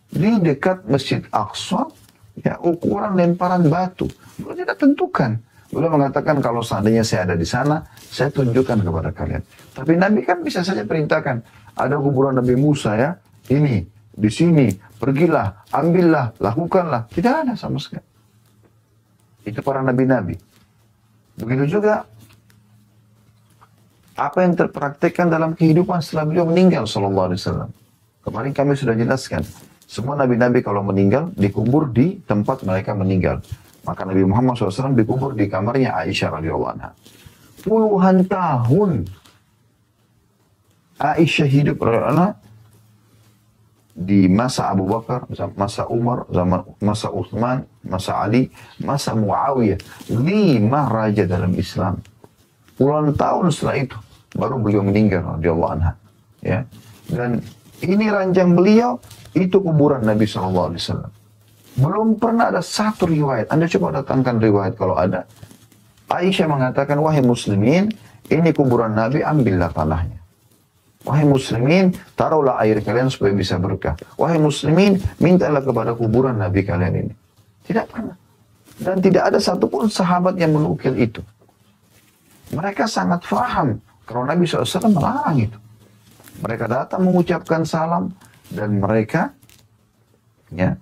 di dekat Masjid Aqsa, ya ukuran lemparan batu. Beliau tidak tentukan. Beliau mengatakan, kalau seandainya saya ada di sana, saya tunjukkan kepada kalian. Tapi Nabi kan bisa saja perintahkan, ada kuburan Nabi Musa ya, ini, di sini, pergilah, ambillah, lakukanlah. Tidak ada sama sekali. Itu para nabi-nabi. Begitu juga apa yang terpraktekkan dalam kehidupan setelah beliau meninggal sallallahu alaihi wasallam. Kemarin kami sudah jelaskan, semua nabi-nabi kalau meninggal dikubur di tempat mereka meninggal. Maka Nabi Muhammad SAW dikubur di kamarnya Aisyah radhiyallahu anha. Puluhan tahun Aisyah hidup radhiyallahu anha di masa Abu Bakar, masa Umar, masa Uthman, masa Ali, masa Muawiyah. 5 raja dalam Islam. Puluhan tahun setelah itu baru beliau meninggal radhiyallahu anha. Ya. Dan ini ranjang beliau, itu kuburan Nabi SAW. Belum pernah ada satu riwayat. Anda coba datangkan riwayat kalau ada. Aisyah mengatakan, wahai muslimin, ini kuburan Nabi, ambillah tanahnya. Wahai muslimin, taruhlah air kalian supaya bisa berkah. Wahai muslimin, mintalah kepada kuburan Nabi kalian ini. Tidak pernah. Dan tidak ada satupun sahabat yang menukil itu. Mereka sangat faham kalau Nabi SAW melarang itu. Mereka datang mengucapkan salam dan mereka ya,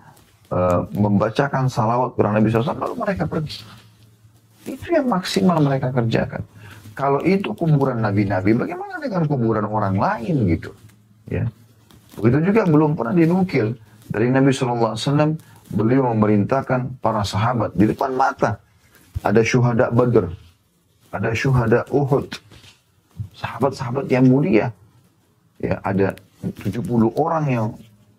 membacakan salawat kepada Nabi SAW lalu mereka pergi. Itu yang maksimal mereka kerjakan. Kalau itu kuburan nabi-nabi, bagaimana dengan kuburan orang lain gitu? Ya. Begitu juga belum pernah dinukil dari Nabi SAW, beliau memerintahkan para sahabat di depan mata. Ada syuhada Badr, ada syuhada Uhud, sahabat-sahabat yang mulia. Ya, ada 70 orang yang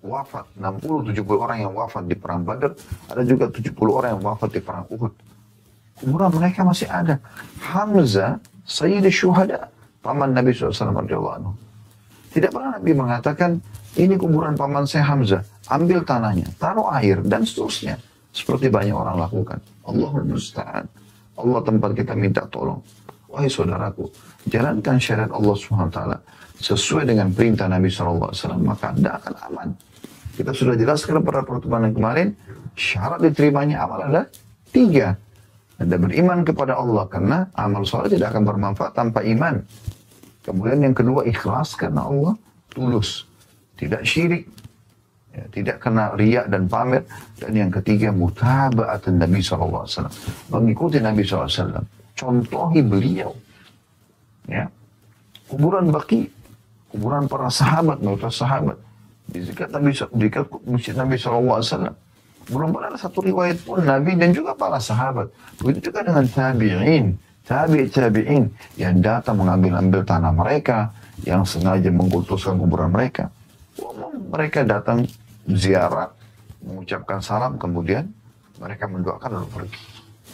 wafat, 60-70 orang yang wafat di perang Badr, ada juga 70 orang yang wafat di perang Uhud. Kuburan mereka masih ada. Hamzah Sayyidul Syuhada, paman Nabi SAW radhiyallahu anhu. Tidak pernah Nabi mengatakan, ini kuburan paman saya Hamzah, ambil tanahnya, taruh air, dan seterusnya. Seperti banyak orang lakukan. Allahul Musta'an. Allah tempat kita minta tolong. Wahai saudaraku, jalankan syariat Allah SWT sesuai dengan perintah Nabi SAW, maka Anda akan aman. Kita sudah jelaskan pada pertemuan yang kemarin, syarat diterimanya amal ada 3. Anda beriman kepada Allah, karena amal soleh tidak akan bermanfaat tanpa iman. Kemudian yang kedua, ikhlas karena Allah, tulus, tidak syirik, ya, tidak kena riak dan pamer. Dan yang ketiga, mutaba'atan Nabi SAW, mengikuti Nabi SAW, contohi beliau. Ya. Kuburan Baqi, kuburan para sahabat, di dekat masjid Nabi SAW. Belum pernah ada satu riwayat pun Nabi dan juga para sahabat. Begitu juga dengan tabi'in yang datang mengambil tanah mereka, yang sengaja mengkultuskan kuburan mereka. Mereka datang ziarah, mengucapkan salam, kemudian mereka mendoakan lalu pergi.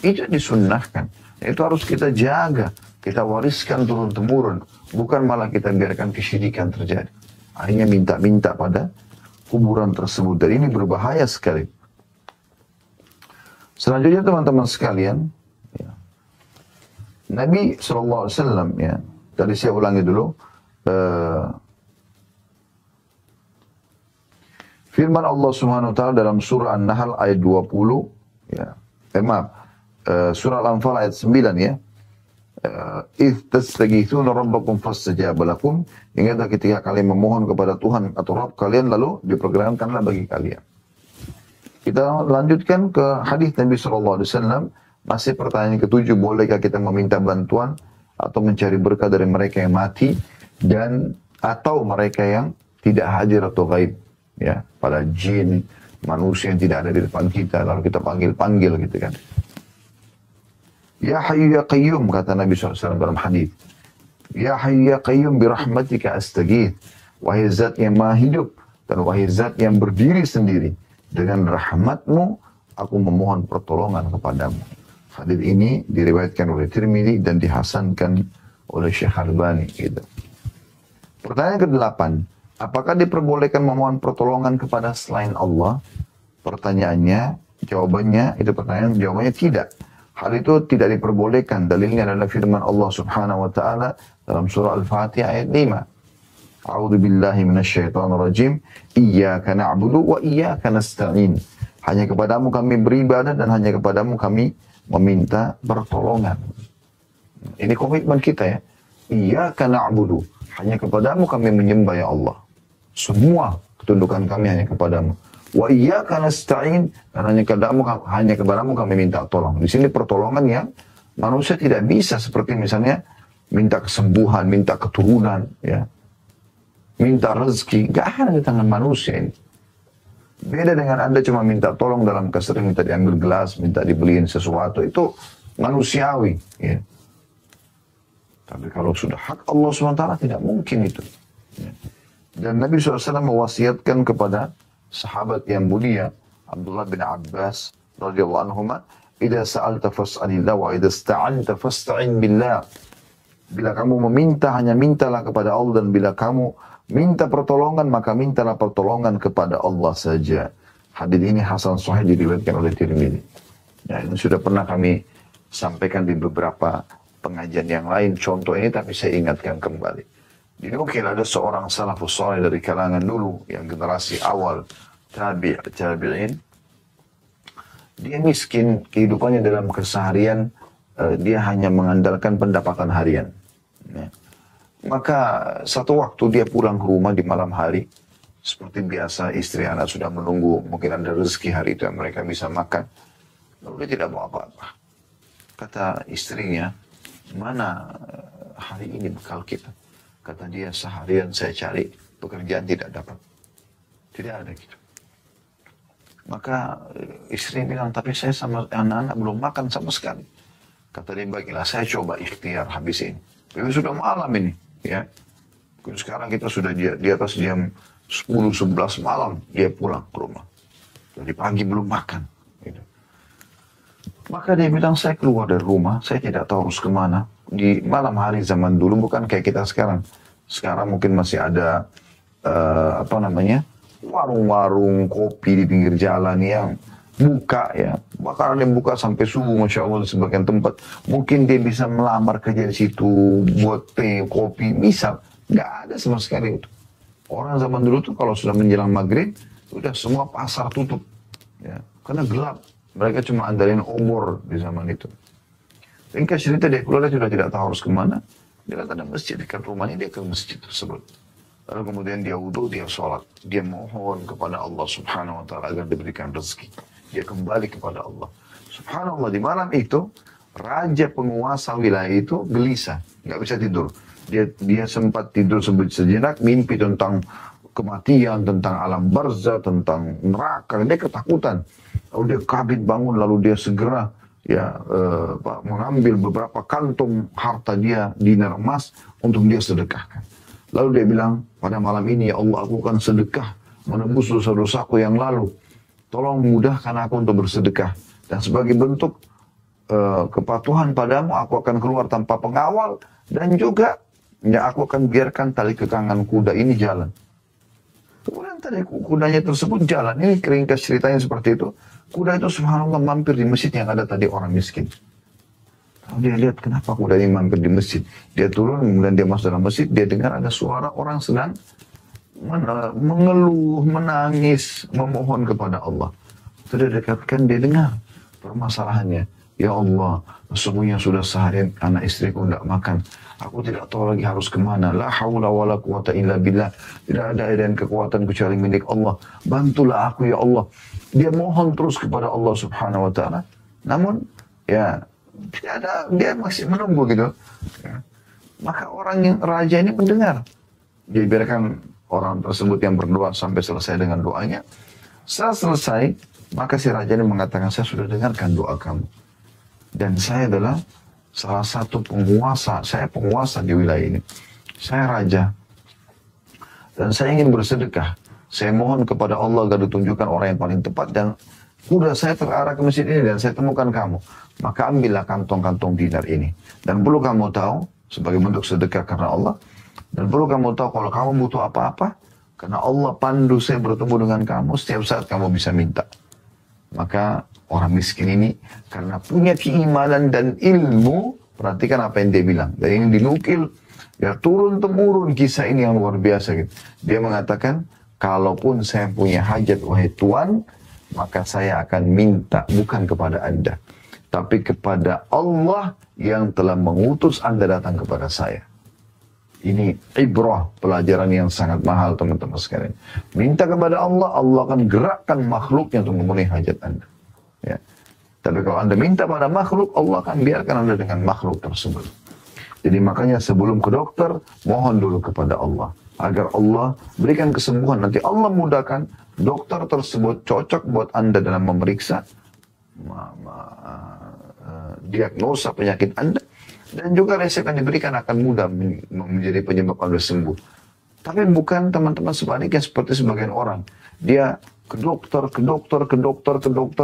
Itu disunnahkan. Itu harus kita jaga, kita wariskan turun-temurun, bukan malah kita biarkan kesyirikan terjadi. Akhirnya minta-minta pada kuburan tersebut, dan ini berbahaya sekali. Selanjutnya teman-teman sekalian, ya, Nabi SAW, ya, tadi saya ulangi dulu, firman Allah Subhanahu wa taala dalam surah An-Nahl ayat 20, ya. Surah Al-Anfal ayat 9, ya. Idh tastaghithuna rabbakum fastajaba lakum. Ingatlah ketika kalian memohon kepada Tuhan atau Rabb kalian, lalu diperkenankanlah bagi kalian. Kita lanjutkan ke hadis Nabi SAW. Masih pertanyaan ke-7, bolehkah kita meminta bantuan atau mencari berkah dari mereka yang mati dan atau mereka yang tidak hadir atau gaib, ya, pada jin, manusia yang tidak ada di depan kita, lalu kita panggil gitu kan. Ya Hayyu ya Qayyum, kata Nabi SAW dalam hadis. Ya Hayyu ya Qayyum birahmatika astaghith. Wahai zat yang maha hidup dan wahai zat yang berdiri sendiri, dengan rahmatmu aku memohon pertolongan kepadamu. Hadis ini diriwayatkan oleh Tirmidzi dan dihasankan oleh Syekh Albani. Gitu. Pertanyaan ke-8, apakah diperbolehkan memohon pertolongan kepada selain Allah? Pertanyaannya, jawabannya tidak. Hal itu tidak diperbolehkan. Dalilnya adalah firman Allah Subhanahu wa taala dalam surah Al-Fatihah ayat 5. A'udzu billahi minasyaitonir rajim. Iyyaka na'budu wa iyyaka nasta'in. Hanya kepadamu kami beribadah dan hanya kepadamu kami meminta pertolongan. Ini komitmen kita, ya. Iyyaka na'budu. Hanya kepadamu kami menyembah, ya Allah. Semua ketundukan kami hanya kepadamu. Wa iyyaka nasta'in, dan hanya kepadamu kami minta tolong. Di sini pertolongan yang manusia tidak bisa, seperti misalnya minta kesembuhan, minta keturunan, ya. Minta rezeki, gak ada di tangan manusia ini. Beda dengan Anda cuma minta tolong dalam kesering, minta diambil gelas, minta dibeliin sesuatu, itu manusiawi. Ya. Tapi kalau sudah hak Allah SWT tidak mungkin itu. Ya. Dan Nabi SAW mewasiatkan kepada sahabat yang mulia, Abdullah bin Abbas radhiyallahu anhuma, "Idza sa'alta fas'alillah wa idza ista'anta fasta'in billah." Bila kamu meminta, hanya mintalah kepada Allah, dan bila kamu minta pertolongan, maka mintalah pertolongan kepada Allah saja. Hadis ini hasan sahih, diriwayatkan oleh Tirmidzi. Ya, ini sudah pernah kami sampaikan di beberapa pengajian yang lain contoh ini, tapi saya ingatkan kembali. Dinukil ada seorang salafus saleh dari kalangan dulu, yang generasi awal tabi'in. Dia miskin, kehidupannya dalam keseharian dia hanya mengandalkan pendapatan harian. Ya. Maka satu waktu dia pulang ke rumah di malam hari, seperti biasa istri anak sudah menunggu, mungkin ada rezeki hari itu yang mereka bisa makan. Lalu dia tidak bawa apa-apa. Kata istrinya, "Mana hari ini bekal kita?" Kata dia, "Seharian saya cari, pekerjaan tidak dapat. Tidak ada gitu." Maka istri bilang, "Tapi saya sama anak-anak belum makan sama sekali." Kata dia, "Baiklah, saya coba ikhtiar habisin." Tapi sudah malam ini, ya. Sekarang kita sudah di atas jam 10-11 malam dia pulang ke rumah. Dari pagi belum makan. Gitu. Maka dia bilang, "Saya keluar dari rumah, saya tidak tahu harus kemana." Di malam hari zaman dulu bukan kayak kita sekarang. Sekarang mungkin masih ada warung-warung kopi di pinggir jalan yang buka ya, bakal ada yang buka sampai subuh, masya Allah di sebagian tempat. Mungkin dia bisa melamar kerja di situ, buat teh, kopi, misal. Nggak ada sama sekali itu. Orang zaman dulu tuh kalau sudah menjelang maghrib, udah semua pasar tutup, ya, karena gelap. Mereka cuma andalin obor di zaman itu. Ringkas cerita dia keluar, dia sudah tidak tahu harus kemana. Dia lihat ada masjid dekat rumahnya, dia ke masjid tersebut. Lalu kemudian dia wudhu, dia sholat. Dia mohon kepada Allah subhanahu wa ta'ala agar diberikan rezeki. Dia kembali kepada Allah. Subhanallah, di malam itu, raja penguasa wilayah itu gelisah. Nggak bisa tidur. Dia sempat tidur sejenak, mimpi tentang kematian, tentang alam barzah, tentang neraka. Dia ketakutan. Lalu dia kabit bangun, lalu dia segera mengambil beberapa kantong harta dia, dinar emas, untuk dia sedekahkan. Lalu dia bilang, pada malam ini ya Allah, aku akan sedekah menembus dosa-dosaku yang lalu. Tolong mudahkan aku untuk bersedekah. Dan sebagai bentuk kepatuhan padamu, aku akan keluar tanpa pengawal. Dan juga, ya aku akan biarkan tali kekangan kuda ini jalan. Kemudian tadi kudanya tersebut jalan. Ini ringkas ceritanya seperti itu. Kuda itu subhanallah mampir di masjid yang ada tadi orang miskin. Lalu dia lihat kenapa kuda ini mampir di masjid. Dia turun, kemudian dia masuk dalam masjid. Dia dengar ada suara orang sedang mengeluh, menangis, memohon kepada Allah. Sudah dekatkan, dia dengar permasalahannya. Ya Allah, sesungguhnya sudah seharian anak istriku tidak makan. Aku tidak tahu lagi harus kemana. La hawla wa la quwata illa billah. Tidak ada dan kekuatan kecuali milik Allah. Bantulah aku ya Allah. Dia mohon terus kepada Allah subhanahu wa ta'ala. Namun, ya, tidak ada, dia masih menunggu gitu. Ya. Maka orang yang raja ini mendengar. Dia biarkan orang tersebut yang berdoa sampai selesai dengan doanya. Setelah selesai, maka si raja ini mengatakan, saya sudah dengarkan doa kamu. Dan saya adalah salah satu penguasa, saya penguasa di wilayah ini. Saya raja. Dan saya ingin bersedekah. Saya mohon kepada Allah agar ditunjukkan orang yang paling tepat. Dan kuda saya terarah ke masjid ini dan saya temukan kamu. Maka ambillah kantong-kantong dinar ini. Dan perlu kamu tahu, sebagai bentuk sedekah karena Allah. Dan perlu kamu tahu kalau kamu butuh apa-apa, karena Allah pandu saya bertemu dengan kamu, setiap saat kamu bisa minta. Maka orang miskin ini karena punya keimanan dan ilmu, perhatikan apa yang dia bilang. Dan ini dinukil, ya turun-temurun kisah ini yang luar biasa gitu. Dia mengatakan, kalaupun saya punya hajat wahai Tuhan, maka saya akan minta bukan kepada Anda, tapi kepada Allah yang telah mengutus Anda datang kepada saya. Ini ibrah, pelajaran yang sangat mahal teman-teman sekalian. Minta kepada Allah, Allah akan gerakkan makhluknya untuk memenuhi hajat Anda. Ya. Tapi kalau Anda minta pada makhluk, Allah akan biarkan Anda dengan makhluk tersebut. Jadi makanya sebelum ke dokter, mohon dulu kepada Allah. Agar Allah berikan kesembuhan. Nanti Allah mudahkan dokter tersebut cocok buat Anda dalam memeriksa diagnosa penyakit Anda. Dan juga resep yang diberikan akan mudah menjadi penyebab Anda sembuh. Tapi bukan teman-teman sebaliknya seperti sebagian orang. Dia ke dokter,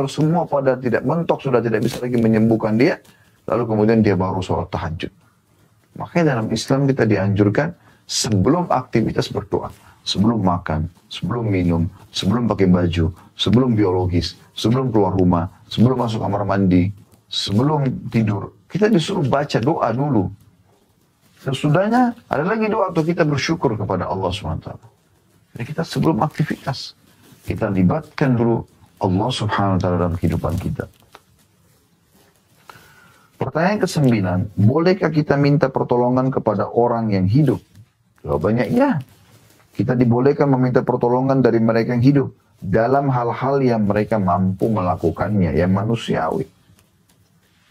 semua pada tidak mentok, sudah tidak bisa lagi menyembuhkan dia. Lalu kemudian dia baru sholat tahajud. Makanya dalam Islam kita dianjurkan sebelum aktivitas berdoa. Sebelum makan, sebelum minum, sebelum pakai baju, sebelum biologis, sebelum keluar rumah, sebelum masuk kamar mandi, sebelum tidur. Kita disuruh baca doa dulu. Sesudahnya ada lagi doa untuk kita bersyukur kepada Allah SWT. Jadi kita sebelum aktivitas, kita libatkan dulu Allah Subhanahu wa ta'ala dalam kehidupan kita. Pertanyaan ke-9, bolehkah kita minta pertolongan kepada orang yang hidup? Jawabannya iya. Kita dibolehkan meminta pertolongan dari mereka yang hidup dalam hal-hal yang mereka mampu melakukannya, yang manusiawi.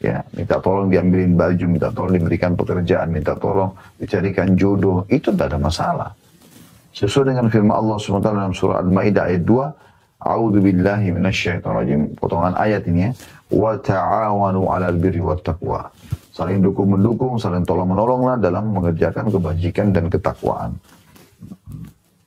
Ya, minta tolong diambilin baju, minta tolong diberikan pekerjaan, minta tolong dicarikan jodoh, itu tidak ada masalah. Sesuai dengan firman Allah SWT dalam surah Al-Maidah ayat 2, A'udzu billahi minasyaitonir rajim, potongan ayat ini ya, wa ta'awanu 'alal birri wat taqwa. Saling dukung-mendukung, saling tolong-menolonglah dalam mengerjakan kebajikan dan ketakwaan.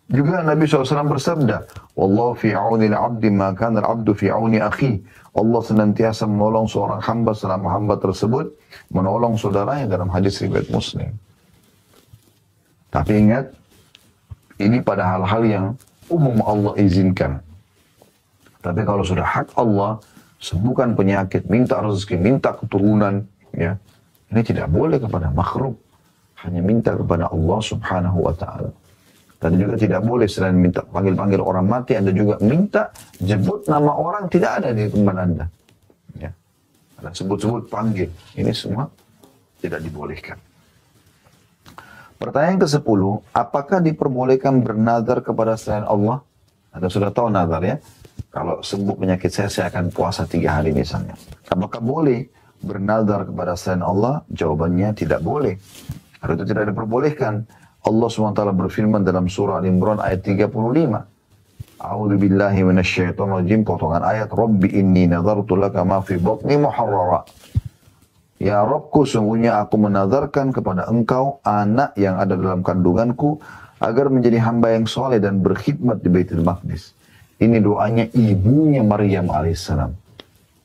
Juga Nabi SAW bersabda, Wallahu fi 'auni al-'abdi ma kana al-'abdu fi 'auni akhi. Allah senantiasa menolong seorang hamba selama hamba tersebut menolong saudaranya dalam hadis riwayat Muslim. Tapi ingat, ini pada hal-hal yang umum Allah izinkan. Tapi kalau sudah hak Allah, sembuhkan penyakit, minta rezeki, minta keturunan, ya, ini tidak boleh kepada makhluk. Hanya minta kepada Allah Subhanahu wa Ta'ala. Dan juga tidak boleh selain minta panggil-panggil orang mati, Anda juga minta jemput nama orang tidak ada di tempat Anda. Ya. Anda sebut-sebut panggil. Ini semua tidak dibolehkan. Pertanyaan ke-10, apakah diperbolehkan bernazar kepada selain Allah? Anda sudah tahu nazar ya. Kalau sembuh penyakit saya akan puasa 3 hari misalnya. Apakah boleh bernazar kepada selain Allah? Jawabannya tidak boleh. Karena itu tidak diperbolehkan. Allah SWT berfirman dalam surah Al-Imran ayat 35. A'udzu billahi minasyaitonir rajim, potongan ayat, Rabbi inni nazartu laka ma fi batni muharrara. Ya Rabbku, sungguhnya aku menazarkan kepada engkau anak yang ada dalam kandunganku agar menjadi hamba yang soleh dan berkhidmat di Baitul Maqdis. Ini doanya ibunya Maryam alaihissalam.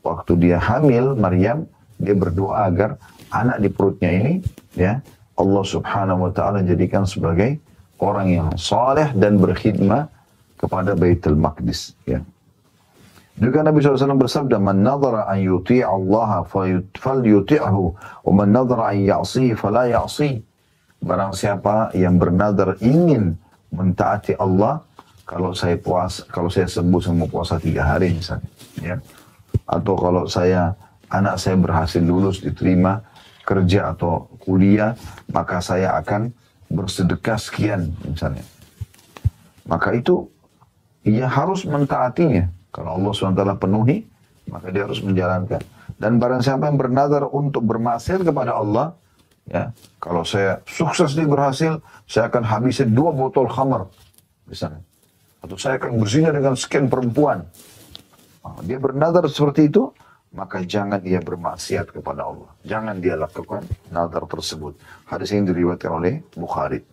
Waktu dia hamil, Maryam, dia berdoa agar anak di perutnya ini, ya, Allah Subhanahu wa Ta'ala jadikan sebagai orang yang saleh dan berkhidmat kepada Baitul Maqdis. Ya. Juga Nabi SAW bersabda, "Man nadhara an yuti'a Allah falyuti'hu, wa man nadhara an ya'si fala ya'si." Barang siapa yang bernadar ingin mentaati Allah, kalau saya sembuh sama puasa 3 hari misalnya, ya. Atau kalau anak saya berhasil lulus diterima kerja atau kuliah, maka saya akan bersedekah sekian misalnya. Maka itu ia harus mentaatinya. Kalau Allah SWT penuhi, maka dia harus menjalankan. Dan barang siapa yang bernazar untuk bermaksiat kepada Allah, ya, kalau saya sukses dia berhasil, saya akan habisin 2 botol khamar misalnya. Atau saya akan berzina dengan sekian perempuan. Nah, dia bernazar seperti itu, maka jangan dia bermaksiat kepada Allah. Jangan dia lakukan nazar tersebut. Hadis ini diriwayatkan oleh Bukhari.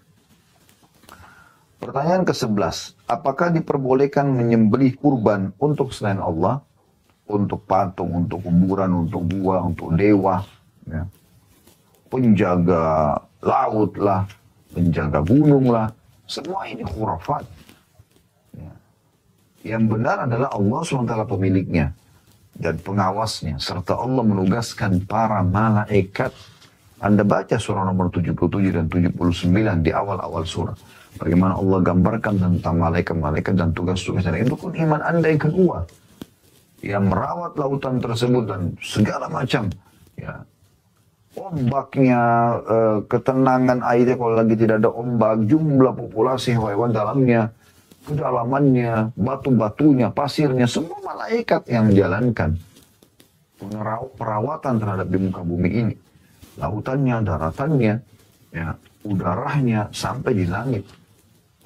Pertanyaan ke-11, apakah diperbolehkan menyembelih kurban untuk selain Allah? Untuk patung, untuk kuburan, untuk gua, untuk dewa, ya. Penjaga laut lah, penjaga gunung lah, semua ini khurafat. Ya. Yang benar adalah Allah SWT pemiliknya dan pengawasnya, serta Allah menugaskan para malaikat. Anda baca surah nomor 77 dan 79 di awal-awal surah. Bagaimana Allah gambarkan tentang malaikat-malaikat dan tugas-tugasnya. Itu pun iman Anda yang kedua. Yang merawat lautan tersebut dan segala macam. Ya. Ombaknya, ketenangan airnya kalau lagi tidak ada ombak, jumlah populasi hewan dalamnya, kedalamannya, batu-batunya, pasirnya, semua malaikat yang menjalankan perawatan terhadap di muka bumi ini. Lautannya, daratannya, ya, udaranya, sampai di langit.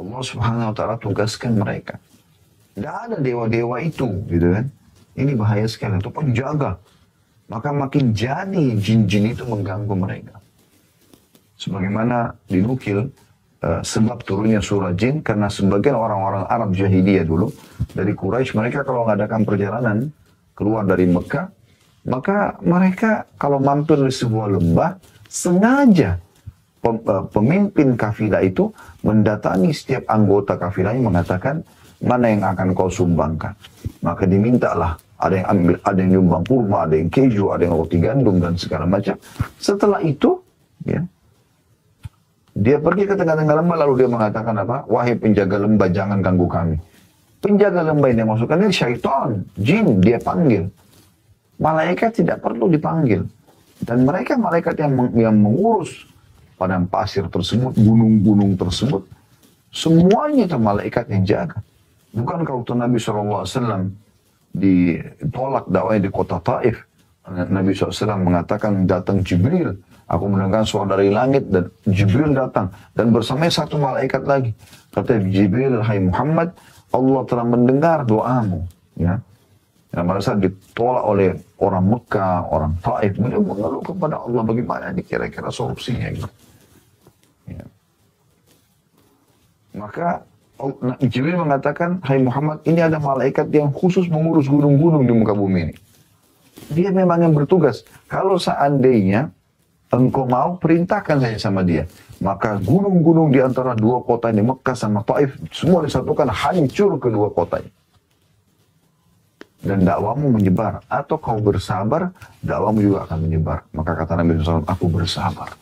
Allah Subhanahu wa Ta'ala tugaskan mereka. Tidak ada dewa-dewa itu, gitu kan. Ini bahaya sekali, itu penjaga. Maka makin jadi jin-jin itu mengganggu mereka. Sebagaimana dinukil, sebab turunnya surah jin, karena sebagian orang-orang Arab jahiliyah dulu, dari Quraisy, mereka kalau mengadakan perjalanan keluar dari Mekah, maka mereka kalau mampir di sebuah lembah, sengaja pemimpin kafilah itu mendatangi setiap anggota kafilahnya mengatakan, mana yang akan kau sumbangkan. Maka dimintalah, ada yang ambil, ada yang nyumbang kurma, ada yang keju, ada yang roti gandum dan segala macam. Setelah itu, ya, dia pergi ke tengah-tengah lembah, lalu dia mengatakan apa? Wahai penjaga lembah, jangan ganggu kami. Penjaga lembah ini maksudkan ini syaitan, jin, dia panggil. Malaikat tidak perlu dipanggil. Dan mereka malaikat yang mengurus padang pasir tersebut, gunung-gunung tersebut, semuanya itu malaikat yang jaga. Bukan kalau Nabi SAW ditolak dakwahnya di kota Taif, Nabi SAW mengatakan datang Jibril, aku mendengar suara dari langit dan Jibril datang dan bersamanya satu malaikat lagi. Kata Jibril, hai Muhammad, Allah telah mendengar doamu. Ya. Dan pada saat ditolak oleh orang Mekah, orang Taif, beliau mengeluh kepada Allah, bagaimana ini kira-kira solusinya gitu. Ya. Maka Jibril mengatakan, hai Muhammad, ini ada malaikat yang khusus mengurus gunung-gunung di muka bumi ini. Dia memang yang bertugas. Kalau seandainya engkau mau, perintahkan saja sama dia. Maka gunung-gunung di antara 2 kota ini, Mekah sama Taif, semua disatukan, hancur kedua kotanya. dan dakwamu menyebar, atau kau bersabar, dakwamu juga akan menyebar. Maka kata Nabi SAW, aku bersabar.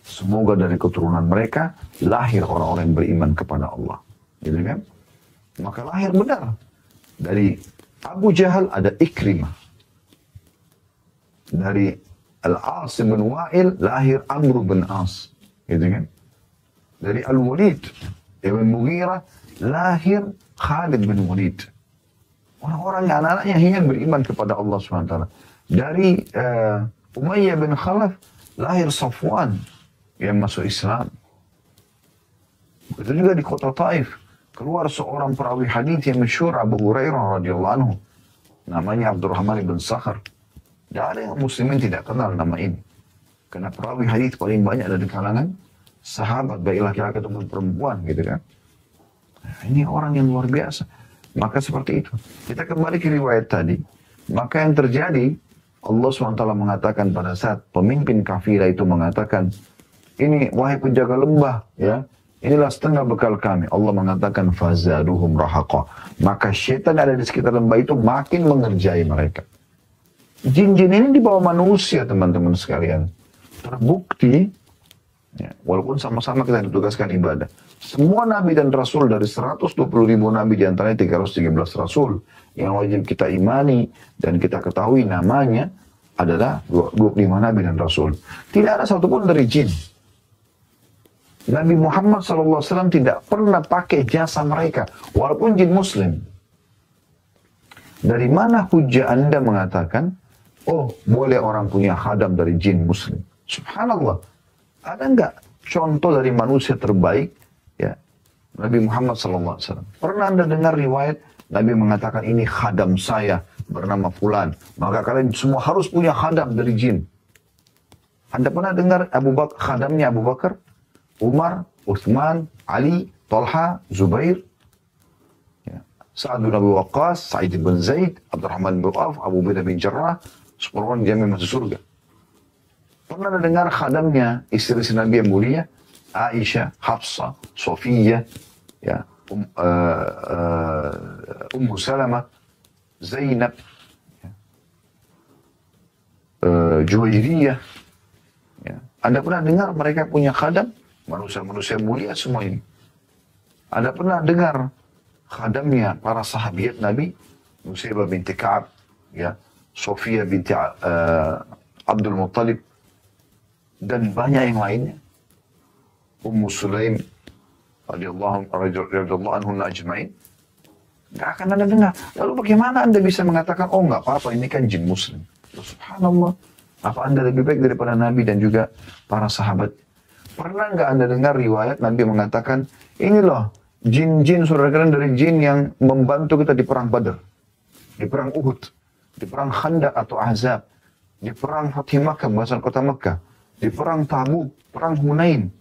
Semoga dari keturunan mereka lahir orang-orang yang beriman kepada Allah. Gitu kan? Maka lahir benar. Dari Abu Jahal ada Ikrimah. Dari Al-As bin Wa'il lahir Amr bin As. Gitu kan? Dari Al-Walid Ibn Mughirah lahir Khalid bin Walid. Orang-orang yang anak-anaknya hanya beriman kepada Allah SWT. Dari Umayyah bin Khalaf lahir Safwan yang masuk Islam. Begitu juga di kota Taif keluar seorang perawi hadis yang masyhur, Abu Hurairah radhiyallahu anhu. Namanya Abdurrahman bin Sakhar. Tidak ada yang muslimin tidak kenal nama ini. Karena perawi hadis paling banyak dari kalangan sahabat, baik laki-laki ataupun perempuan, gitu kan. Nah, ini orang yang luar biasa. Maka seperti itu. Kita kembali ke riwayat tadi. Maka yang terjadi, Allah SWT mengatakan pada saat pemimpin kafilah itu mengatakan, ini wahai penjaga lembah, ya, inilah setengah bekal kami. Allah mengatakan, fazaduhum rahaqa. Maka syaitan yang ada di sekitar lembah itu makin mengerjai mereka. Jin-jin ini di bawah manusia, teman-teman sekalian. Terbukti, ya, walaupun sama-sama kita ditugaskan ibadah. Semua nabi dan rasul dari 120.000 nabi, diantaranya 313 rasul yang wajib kita imani dan kita ketahui namanya adalah 25 nabi dan rasul. Tidak ada satupun dari jin. Nabi Muhammad SAW tidak pernah pakai jasa mereka, walaupun jin muslim. Dari mana hujah Anda mengatakan, oh boleh orang punya khadam dari jin muslim? Subhanallah. Ada enggak contoh dari manusia terbaik, ya, Nabi Muhammad SAW? Pernah Anda dengar riwayat Nabi mengatakan ini khadam saya bernama Fulan, maka kalian semua harus punya khadam dari jin? Anda pernah dengar Abu Bakar, khadamnya Abu Bakar, Umar, Uthman, Ali, Talha, Zubair, ya, Sa'ad bin Abi Waqqas, Sa'id bin Zaid, Abdurrahman bin Auf, Abu Ubaidah bin Jarrah, 10 orang jamin masuk surga? Pernah Anda dengar khadamnya istri Nabi yang mulia, Aisyah, Hafsah, Sofiyah, ya, Ummu Salamah, Zainab, ya, Juwairiyah. Ya. Anda pernah dengar mereka punya khadam? Manusia-manusia mulia semua ini. Anda pernah dengar khadamnya para sahabiat Nabi? Nusaybah binti Ka'ab, ya, Sofiyah binti Abdul Muttalib, dan banyak yang lainnya. Ummu Sulaim radhiyallahu anhunna ajma'in. Nggak akan Anda dengar. Lalu bagaimana Anda bisa mengatakan, oh nggak apa-apa, ini kan jin muslim? Subhanallah. Apa Anda lebih baik daripada Nabi dan juga para sahabat? Pernah nggak Anda dengar riwayat Nabi mengatakan, ini loh jin-jin saudara kalian dari jin yang membantu kita di perang Badr, di perang Uhud, di perang Khandaq atau Ahzab, di perang Fatih Makkah, pembahasan kota Makkah, di perang Tabuk, perang Hunain,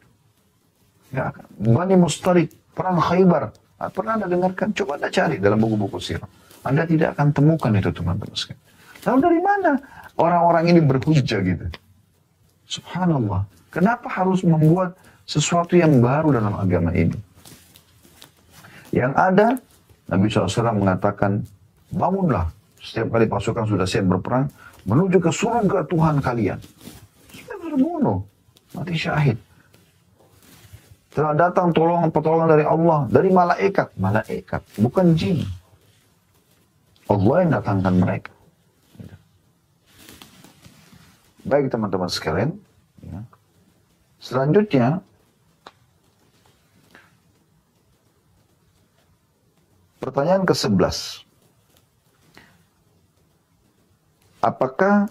ya, Bani Mustalik, perang Khaybar. Nah, pernah Anda dengarkan? Coba Anda cari dalam buku-buku sirah. Anda tidak akan temukan itu, teman-teman sekalian. Lalu dari mana orang-orang ini berhujjah gitu? Subhanallah. Kenapa harus membuat sesuatu yang baru dalam agama ini? Yang ada, Nabi SAW mengatakan, bangunlah setiap kali pasukan sudah siap berperang, menuju ke surga Tuhan kalian. Sudah terbunuh, mati syahid. Telah datang pertolongan dari Allah, dari malaikat. Malaikat, bukan jin. Allah yang datangkan mereka. Baik teman-teman sekalian. Ya. Selanjutnya, pertanyaan ke-11. Apakah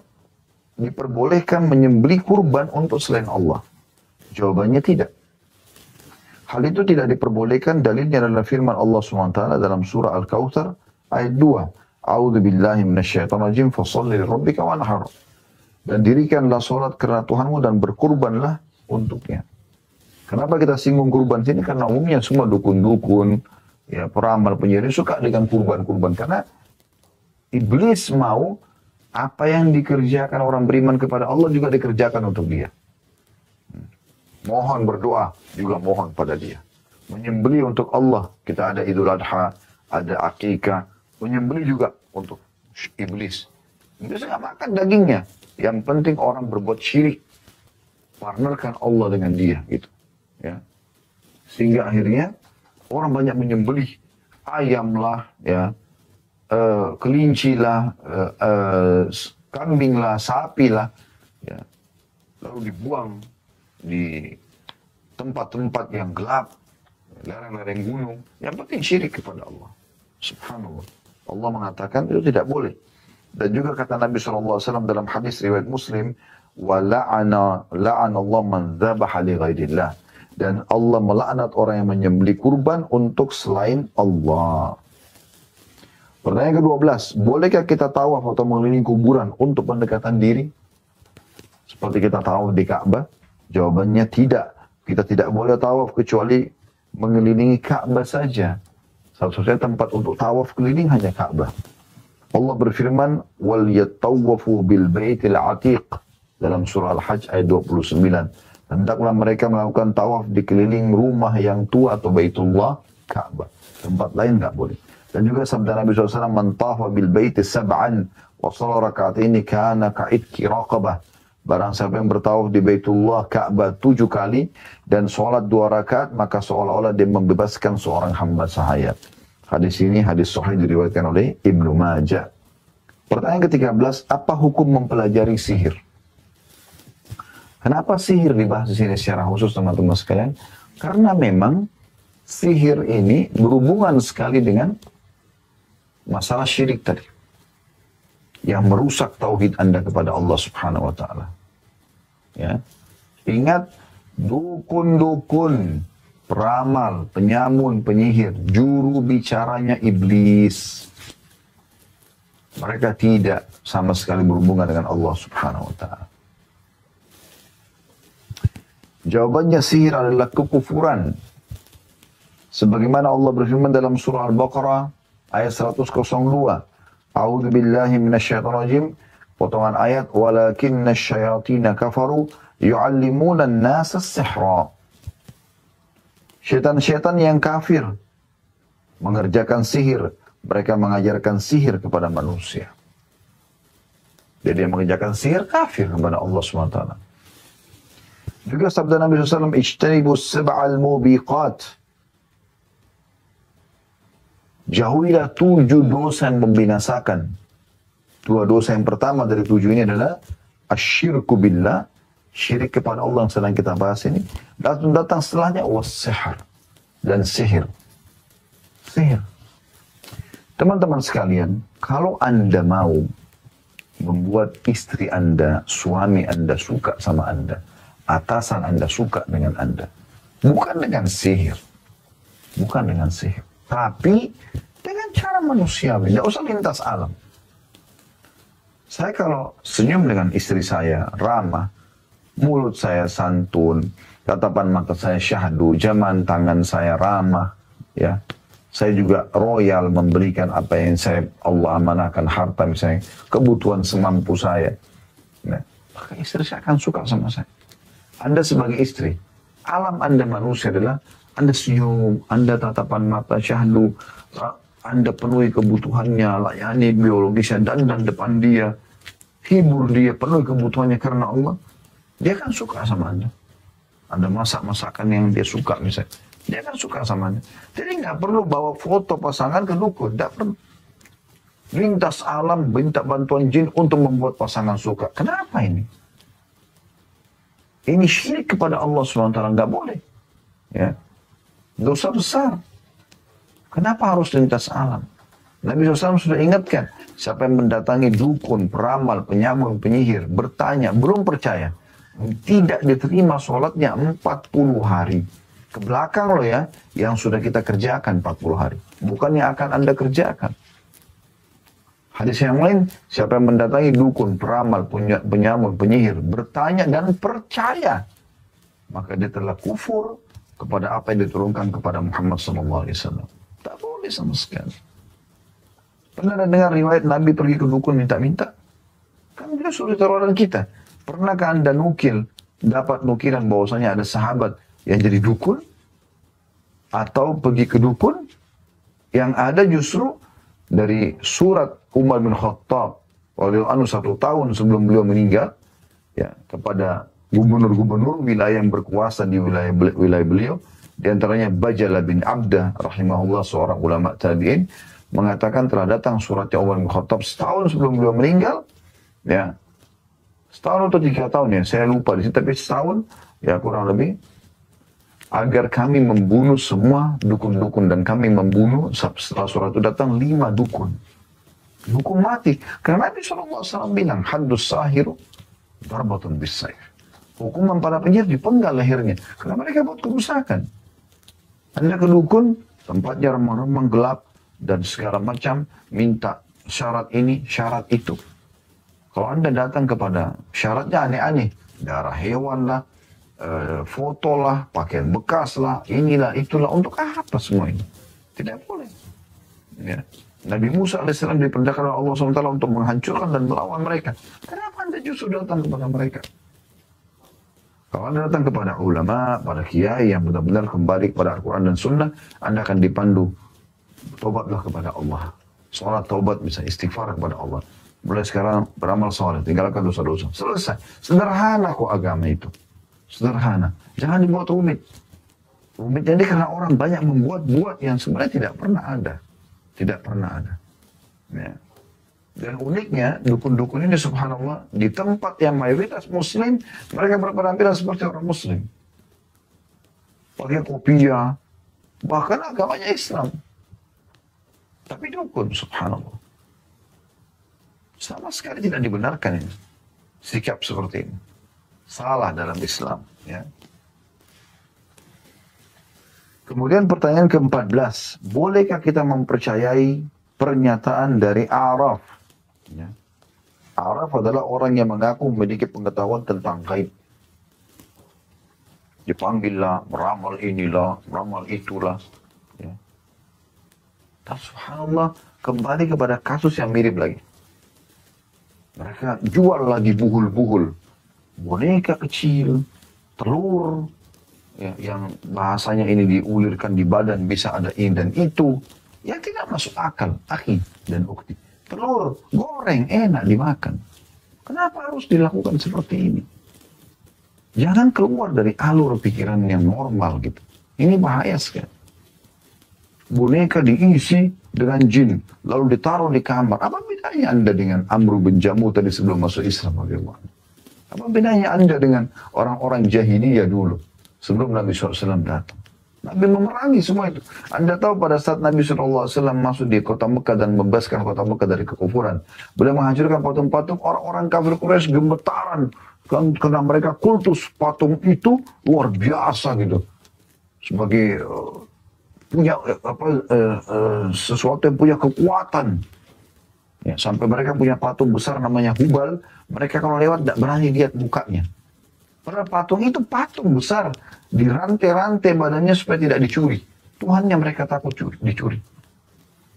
diperbolehkan menyembelih kurban untuk selain Allah? Jawabannya tidak. Hal itu tidak diperbolehkan, dalilnya adalah firman Allah SWT dalam surah Al-Kautsar ayat 2. A'udzu billahi minasyaitonir rajim, fasholli lirabbika wanhar. Dan dirikanlah salat karena Tuhanmu dan berkurbanlah untuknya. Kenapa kita singgung kurban sini? Karena umumnya semua dukun-dukun, ya, peramal, penyihir suka dengan kurban-kurban. Karena iblis mau apa yang dikerjakan orang beriman kepada Allah juga dikerjakan untuk dia. Mohon berdoa juga mohon pada dia. Menyembelih untuk Allah. Kita ada Idul Adha, ada Akikah. Menyembelih juga untuk iblis. Iblis nggak makan dagingnya. Yang penting orang berbuat syirik, partnerkan Allah dengan dia, gitu. Ya. Sehingga akhirnya orang banyak menyembelih ayam lah, ya, kelinci lah, kambing lah, sapi lah, ya. Lalu dibuang di tempat-tempat yang gelap, lereng-lereng gunung. Yang penting syirik kepada Allah. Subhanallah. Allah mengatakan itu tidak boleh. Dan juga kata Nabi SAW dalam hadis riwayat Muslim, la'ana Allah man dzabaha li ghairillah. Dan Allah melaknat orang yang menyembelih kurban untuk selain Allah. Pertanyaan ke-12, bolehkah kita tawaf atau mengelilingi kuburan untuk pendekatan diri? Seperti kita tawaf di Ka'bah? Jawabannya tidak. Kita tidak boleh tawaf kecuali mengelilingi Ka'bah saja. Satu-satunya tempat untuk tawaf keliling hanya Ka'bah. Allah berfirman, wal yattawafu bil baitil atiq dalam surah Al-Hajj ayat 29. Hendaklah mereka melakukan tawaf di keliling rumah yang tua atau Baitullah, Ka'bah. Tempat lain enggak boleh. Dan juga sabda Nabi SAW, man tafa bil baiti sab'an wa shalla raka'ataini kana ka'idki raqabah. Barang siapa yang bertawaf di Baitullah Ka'bah 7 kali dan sholat 2 rakaat, maka seolah-olah dia membebaskan seorang hamba sahaya. Hadis ini hadis sahih diriwayatkan oleh Ibnu Majah. Pertanyaan ke-13, apa hukum mempelajari sihir? Kenapa sihir dibahas di sini secara khusus teman-teman sekalian? Karena memang sihir ini berhubungan sekali dengan masalah syirik tadi, yang merusak tauhid Anda kepada Allah Subhanahu wa taala. Ya. Ingat, dukun-dukun, peramal, penyamun, penyihir, juru bicaranya iblis. Mereka tidak sama sekali berhubungan dengan Allah Subhanahu wa taala. Jawabannya sihir adalah kekufuran. Sebagaimana Allah berfirman dalam surah Al-Baqarah ayat 102. A'udzu billahi minasyaitonir rajim. Potongan ayat, walakinna syayatina kafaru yu'allimuna an-nasa as-sihra. Syaitan-syaitan yang kafir mengerjakan sihir, mereka mengajarkan sihir kepada manusia. Jadi yang mengerjakan sihir kafir kepada Allah SWT. Juga sabda Nabi SAW, ijtanibus sab'al mubiqat. Jauhilah 7 dosa yang membinasakan. 2 dosa yang pertama dari 7 ini adalah asyirku billah, syirik kepada Allah yang sedang kita bahas ini. Datang setelahnya was-sihar, dan sihir. Sihir. Teman-teman sekalian, kalau Anda mau membuat istri Anda, suami Anda suka sama Anda, atasan Anda suka dengan Anda, bukan dengan sihir. Bukan dengan sihir. Tapi dengan cara manusiawi, tidak usah lintas alam. Saya kalau senyum dengan istri saya, ramah, mulut saya santun, tatapan mata saya syahdu, jaman tangan saya ramah, ya. Saya juga royal memberikan apa yang Allah amanahkan, harta misalnya, kebutuhan semampu saya. Nah, maka istri saya akan suka sama saya. Anda sebagai istri, alam Anda manusia adalah Anda senyum, Anda tatapan mata syahdu, Anda penuhi kebutuhannya, layani biologisnya, dan depan dia, hibur dia, penuhi kebutuhannya karena Allah, dia akan suka sama Anda. Anda masak masakan yang dia suka misalnya, dia akan suka sama Anda. Jadi nggak perlu bawa foto pasangan ke dukun, nggak perlu. Lintas alam, minta bantuan jin untuk membuat pasangan suka. Kenapa ini? Ini syirik kepada Allah SWT, nggak boleh. Ya. Dosa besar. Kenapa harus lintas alam? Nabi SAW sudah ingatkan, siapa yang mendatangi dukun, peramal, penyamun, penyihir, bertanya, belum percaya, tidak diterima sholatnya 40 hari. Ke belakang loh ya, yang sudah kita kerjakan 40 hari. Bukan yang akan Anda kerjakan. Hadis yang lain, siapa yang mendatangi dukun, peramal, penyamun, penyihir, bertanya dan percaya, maka dia telah kufur kepada apa yang diturunkan kepada Muhammad SAW. Tak boleh sama sekali. Pernah ada dengar riwayat Nabi pergi ke dukun minta-minta? Kan dia suruh taruhan kita. Pernahkah Anda dapat nukilan bahwasanya ada sahabat yang jadi dukun? Atau pergi ke dukun? Yang ada justru dari surat Umar bin Khattab radhiyallahu anhu 1 tahun sebelum beliau meninggal, ya, kepada gubernur-gubernur wilayah yang berkuasa di wilayah beliau, di antaranya Bajala bin Abdah rahimahullah, seorang ulama tabi'in, mengatakan telah datang suratnya Umar bin Khattab setahun sebelum beliau meninggal, ya, setahun atau 3 tahun ya, saya lupa di sini, tapi setahun ya kurang lebih, agar kami membunuh semua dukun-dukun, dan kami membunuh setelah surat itu datang 5 dukun. Dukun mati. Karena Nabi SAW bilang, haddus sahiru darbatun bisayf. Hukuman para penyihir dipenggal lehernya. Karena mereka buat kerusakan. Anda ke dukun, tempatnya remang-remang gelap, dan segala macam, minta syarat ini, syarat itu. Kalau Anda datang kepada syaratnya aneh-aneh, darah hewan lah, foto lah, pakaian bekas lah, inilah, itulah, untuk apa semua ini? Tidak boleh. Ya. Nabi Musa AS diperintahkan oleh Allah SWT untuk menghancurkan dan melawan mereka. Kenapa Anda justru datang kepada mereka? Kalau Anda datang kepada ulama, pada kiai yang benar-benar kembali kepada Al-Quran dan Sunnah, Anda akan dipandu. Tobatlah kepada Allah. Salat taubat, bisa istighfar kepada Allah. Mulai sekarang beramal soleh, tinggalkan dosa-dosa. Selesai. Sederhana kok agama itu. Sederhana. Jangan dibuat rumit. Rumit jadi karena orang banyak membuat-buat yang sebenarnya tidak pernah ada. Tidak pernah ada. Ya. Dan uniknya, dukun-dukun ini subhanallah, di tempat yang mayoritas muslim, mereka berpenampilan seperti orang muslim. Pakai kopiah, bahkan agamanya Islam. Tapi dukun, subhanallah. Sama sekali tidak dibenarkan ini. Sikap seperti ini. Salah dalam Islam. Ya. Kemudian pertanyaan ke-14. Bolehkah kita mempercayai pernyataan dari Araf? Ya. Araf adalah orang yang mengaku memiliki pengetahuan tentang gaib. Dipanggillah, meramal inilah, meramal itulah. Ya. Dan subhanallah, kembali kepada kasus yang mirip lagi. Mereka jual lagi buhul-buhul. Boneka kecil, telur, ya, yang bahasanya ini diulirkan di badan, bisa ada ini dan itu, yang tidak masuk akal, akhi dan ukti. Telur goreng enak dimakan. Kenapa harus dilakukan seperti ini? Jangan keluar dari alur pikiran yang normal gitu. Ini bahaya sekali. Boneka diisi dengan jin, lalu ditaruh di kamar. Apa bedanya Anda dengan Amr bin Jamuh tadi sebelum masuk Islam? Apa bedanya Anda dengan orang-orang jahiliyah dulu sebelum Nabi SAW datang? Nabi memerangi semua itu. Anda tahu pada saat Nabi SAW masuk di kota Mekah dan membebaskan kota Mekah dari kekufuran, beliau menghancurkan patung-patung, orang-orang kafir Quraisy gemetaran karena mereka kultus patung itu luar biasa gitu. Sebagai punya sesuatu yang punya kekuatan. Ya, sampai mereka punya patung besar namanya Hubal, mereka kalau lewat tidak berani lihat mukanya. Padahal patung itu patung besar, dirantai-rantai badannya supaya tidak dicuri. Tuhannya mereka takut dicuri.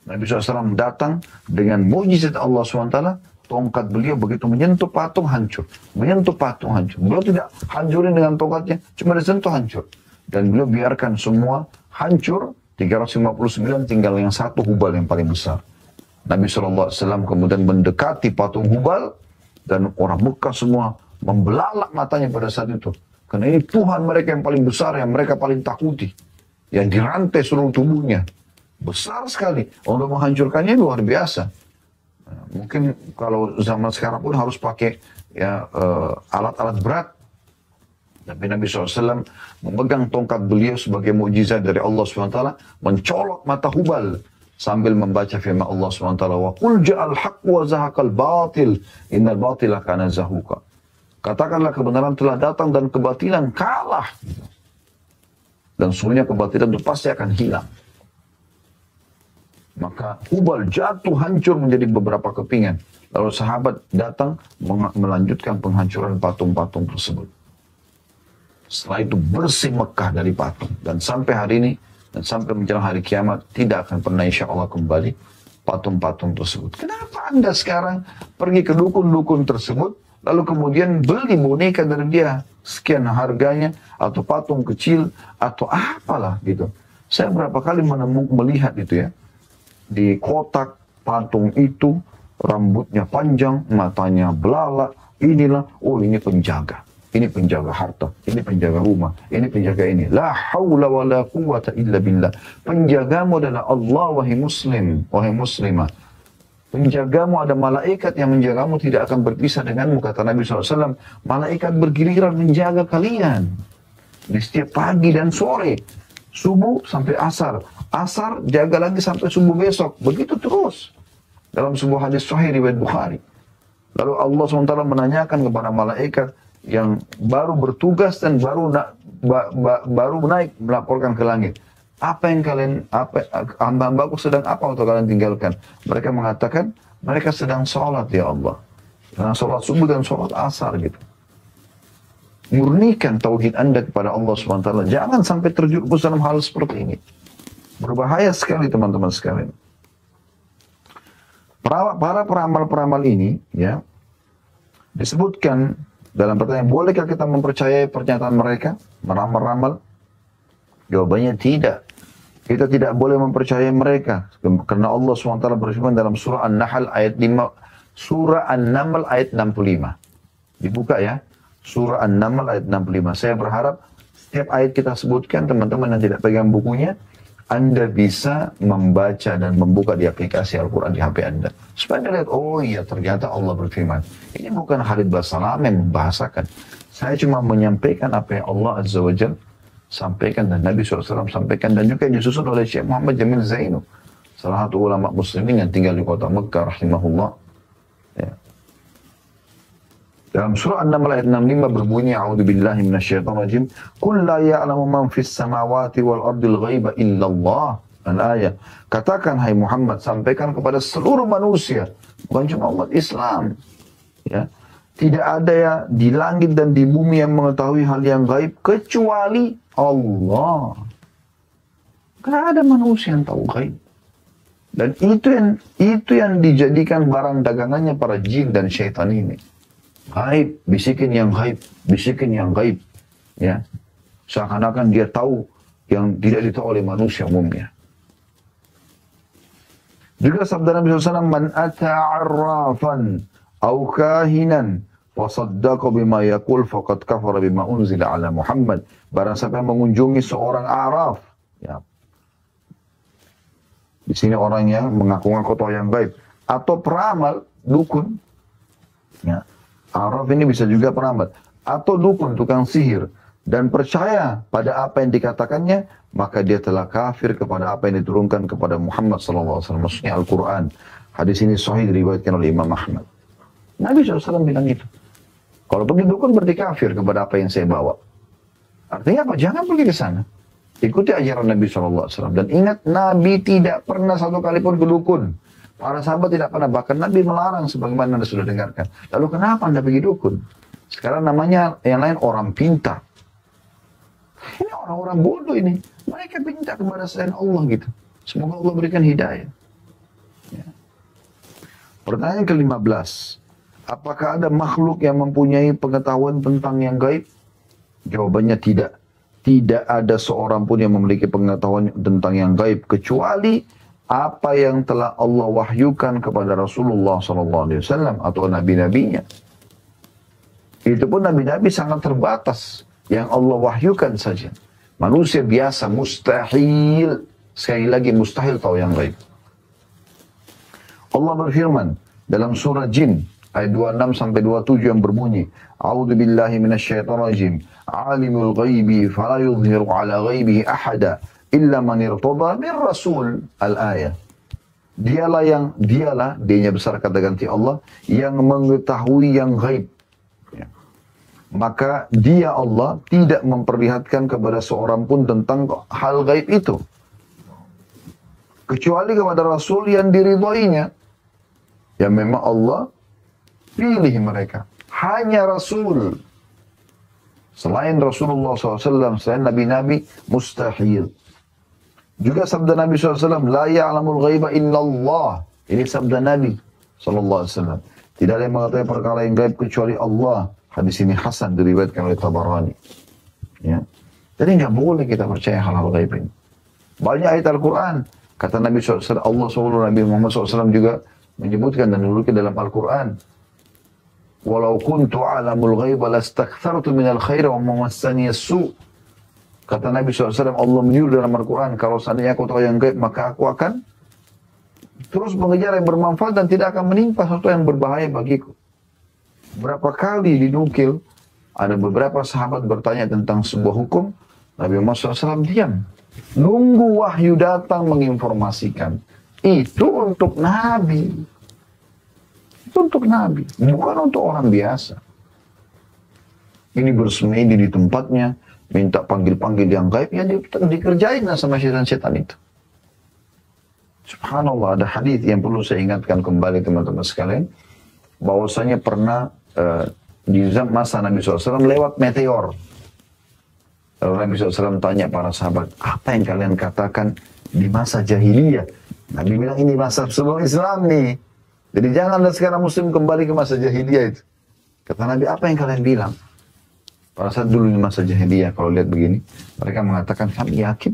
Nabi SAW datang dengan mujizat Allah SWT, tongkat beliau begitu menyentuh patung hancur. Menyentuh patung hancur. Beliau tidak hancurin dengan tongkatnya, cuma disentuh hancur. Dan beliau biarkan semua hancur, 359 tinggal yang satu Hubal yang paling besar. Nabi SAW kemudian mendekati patung Hubal dan orang Mekah semua membelalak matanya pada saat itu. Karena ini Tuhan mereka yang paling besar, yang mereka paling takuti. Yang dirantai seluruh tubuhnya. Besar sekali. Untuk menghancurkannya luar biasa. Nah, mungkin kalau zaman sekarang pun harus pakai ya, alat-alat berat. Tapi Nabi SAW memegang tongkat beliau sebagai mukjizat dari Allah SWT, mencolok mata Hubal sambil membaca firman Allah SWT, wa qul ja'al haqq wa zahaqal batil innal batila kana zahuqa. Katakanlah kebenaran telah datang dan kebatilan kalah. Dan semuanya kebatilan itu pasti akan hilang. Maka Hubal jatuh hancur menjadi beberapa kepingan. Lalu sahabat datang melanjutkan penghancuran patung-patung tersebut. Setelah itu bersih Mekah dari patung. Dan sampai hari ini, dan sampai menjelang hari kiamat, tidak akan pernah insya Allah kembali patung-patung tersebut. Kenapa Anda sekarang pergi ke dukun-dukun tersebut, lalu kemudian beli boneka dari dia, sekian harganya, atau patung kecil, atau apalah gitu. Saya berapa kali melihat itu ya, di kotak, patung itu rambutnya panjang, matanya belalak, inilah, oh ini penjaga. Ini penjaga harta, ini penjaga rumah, ini penjaga ini. La haula wa la quwata illa billah. Penjagamu adalah Allah, wahai muslim, wahai muslimah. Penjagamu ada malaikat yang menjagamu tidak akan berpisah denganmu, kata Nabi SAW. Malaikat bergiliran menjaga kalian. Di setiap pagi dan sore. Subuh sampai asar. Asar jaga lagi sampai subuh besok. Begitu terus. Dalam sebuah hadis sahih riwayat Bukhari. Lalu Allah SWT menanyakan kepada malaikat yang baru bertugas dan baru naik melaporkan ke langit. Apa yang kalian, hamba-hambaku sedang apa untuk kalian tinggalkan? Mereka mengatakan, mereka sedang sholat ya Allah. Sedang sholat subuh dan sholat asar gitu. Murnikan tauhid Anda kepada Allah SWT. Jangan sampai terjerumus dalam hal seperti ini. Berbahaya sekali teman-teman sekalian. Para peramal-peramal ini, ya, disebutkan dalam pertanyaan, bolehkah kita mempercayai pernyataan mereka? Meramal-ramal? Jawabannya tidak. Kita tidak boleh mempercayai mereka. Karena Allah SWT berfirman dalam surah An-Nahl ayat 5. Surah An-Naml ayat 65. Dibuka ya. Surah An-Naml ayat 65. Saya berharap setiap ayat kita sebutkan, teman-teman yang tidak pegang bukunya, Anda bisa membaca dan membuka di aplikasi Al-Quran di HP Anda. Supaya Anda lihat, oh iya ternyata Allah berfirman. Ini bukan Khalid Basalam yang membahasakan. Saya cuma menyampaikan apa yang Allah Azza wa Jalla sampaikan dan Nabi SAW sampaikan. Dan juga disusun oleh Syekh Muhammad Jamil Zainu. Salah satu ulama muslimin yang tinggal di kota Mekah rahimahullah. Ya. Dalam surah An-Naml ayat 65 berbunyi, A'udzubillahi minasyaitonirrajim, "Qul la ya'lamu man fis samawati wal ardil ghaiba illallah." Al-ayat. Katakan hai Muhammad, sampaikan kepada seluruh manusia, bukan cuma umat Islam. Ya. Tidak ada ya di langit dan di bumi yang mengetahui hal yang gaib kecuali Allah. Tidak ada manusia yang tahu gaib. Dan itu yang dijadikan barang dagangannya para jin dan syaitan ini. Gaib, bisikin yang gaib, bisikin yang gaib. Ya. Seakan-akan dia tahu yang tidak ditahu oleh manusia umumnya. Juga sabda Nabi SAW, "Man ata'arrafan au kahinan fasaddaqa bima yaqul faqad kafara bima unzila ala Muhammad." Barang siapa yang mengunjungi seorang araf, ya. Di sini orang yang mengaku-ngaku tahu yang gaib atau peramal, dukun. Ya. Araf ini bisa juga peramal atau dukun, tukang sihir, dan percaya pada apa yang dikatakannya, maka dia telah kafir kepada apa yang diturunkan kepada Muhammad SAW, maksudnya Al-Quran. Hadis ini sahih diriwayatkan oleh Imam Ahmad. Nabi SAW bilang itu. Kalau pergi dukun berarti kafir kepada apa yang saya bawa. Artinya apa? Jangan pergi ke sana. Ikuti ajaran Nabi SAW. Dan ingat, Nabi tidak pernah satu kali pun ke dukun. Para sahabat tidak pernah, bahkan Nabi melarang sebagaimana Anda sudah dengarkan. Lalu kenapa Anda pergi dukun? Sekarang namanya yang lain orang pintar. Ini orang-orang bodoh ini. Mereka pintar kepada selain Allah gitu. Semoga Allah berikan hidayah. Ya. Pertanyaan ke-15. Apakah ada makhluk yang mempunyai pengetahuan tentang yang gaib? Jawabannya tidak. Tidak ada seorang pun yang memiliki pengetahuan tentang yang gaib kecuali apa yang telah Allah wahyukan kepada Rasulullah SAW atau nabi-nabinya. Itu pun nabi-nabi sangat terbatas yang Allah wahyukan saja. Manusia biasa mustahil, sekali lagi mustahil tahu yang gaib. Allah berfirman dalam surah Jin ayat 26 sampai 27 yang berbunyi, "A'udzu billahi minasyaitonir rajim. 'Alimul ghaibi fala yuzhiru 'ala ghaibihi ahada illa man irtada min rasul." Al-ayat. Dialah, D-nya besar kata ganti Allah, yang mengetahui yang gaib. Ya. Maka dia Allah tidak memperlihatkan kepada seorang pun tentang hal gaib itu. Kecuali kepada Rasul yang diridhoinya. Yang memang Allah pilih mereka. Hanya Rasul. Selain Rasulullah SAW, selain Nabi-Nabi, mustahil. Juga sabda Nabi SAW, "La ya'lamul ghaiba illallah." Ini sabda Nabi SAW. Tidak ada yang mengetahui perkara yang gaib kecuali Allah. Hadis ini hasan diriwayatkan oleh Tabarani. Ya. Jadi nggak boleh kita percaya hal-hal gaib ini. Banyak ayat Al-Quran. Kata Nabi SAW, Allah SWT, Nabi Muhammad SAW juga menyebutkan dan menuliskan dalam Al-Quran. Walau kuntu alamul ghaiba lastakthartu minal khair wa mamassani as-su. Kata Nabi SAW, Allah menyuruh dalam Al-Quran, kalau seandainya aku tahu yang gaib, maka aku akan terus mengejar yang bermanfaat dan tidak akan menimpa sesuatu yang berbahaya bagiku. Berapa kali dinukil, ada beberapa sahabat bertanya tentang sebuah hukum, Nabi Muhammad SAW diam. Nunggu wahyu datang menginformasikan. Itu untuk Nabi. Itu untuk Nabi, bukan untuk orang biasa. Ini bersemedi di tempatnya, minta panggil-panggil yang gaib, ya dikerjain sama syaitan-syaitan itu. Subhanallah, ada hadis yang perlu saya ingatkan kembali teman-teman sekalian, bahwasanya pernah di masa Nabi SAW lewat meteor. Lalu Nabi SAW tanya para sahabat, apa yang kalian katakan di masa jahiliyah? Nabi bilang ini masa sebelum Islam nih. Jadi jangan sekarang muslim kembali ke masa jahiliyah itu. Kata Nabi, apa yang kalian bilang? Pada saat dulu di masa jahiliyah, kalau lihat begini, mereka mengatakan, kami yakin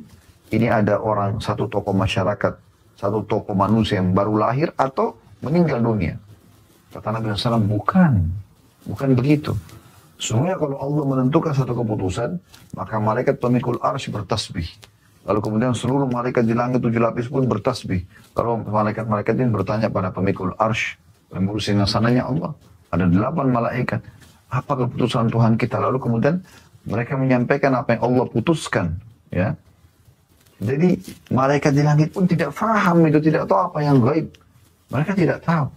ini ada orang, satu tokoh masyarakat, satu tokoh manusia yang baru lahir atau meninggal dunia. Kata Nabi SAW, bukan begitu. Semuanya kalau Allah menentukan satu keputusan, maka malaikat pemikul arsy bertasbih. Lalu kemudian seluruh malaikat di langit 7 lapis pun bertasbih. Lalu malaikat-malaikat ini bertanya pada pemikul arsy, yang ngurusin sananya Allah. Ada 8 malaikat. Apa keputusan Tuhan kita? Lalu kemudian mereka menyampaikan apa yang Allah putuskan. Ya. Jadi malaikat di langit pun tidak faham itu, tidak tahu apa yang gaib. Mereka tidak tahu.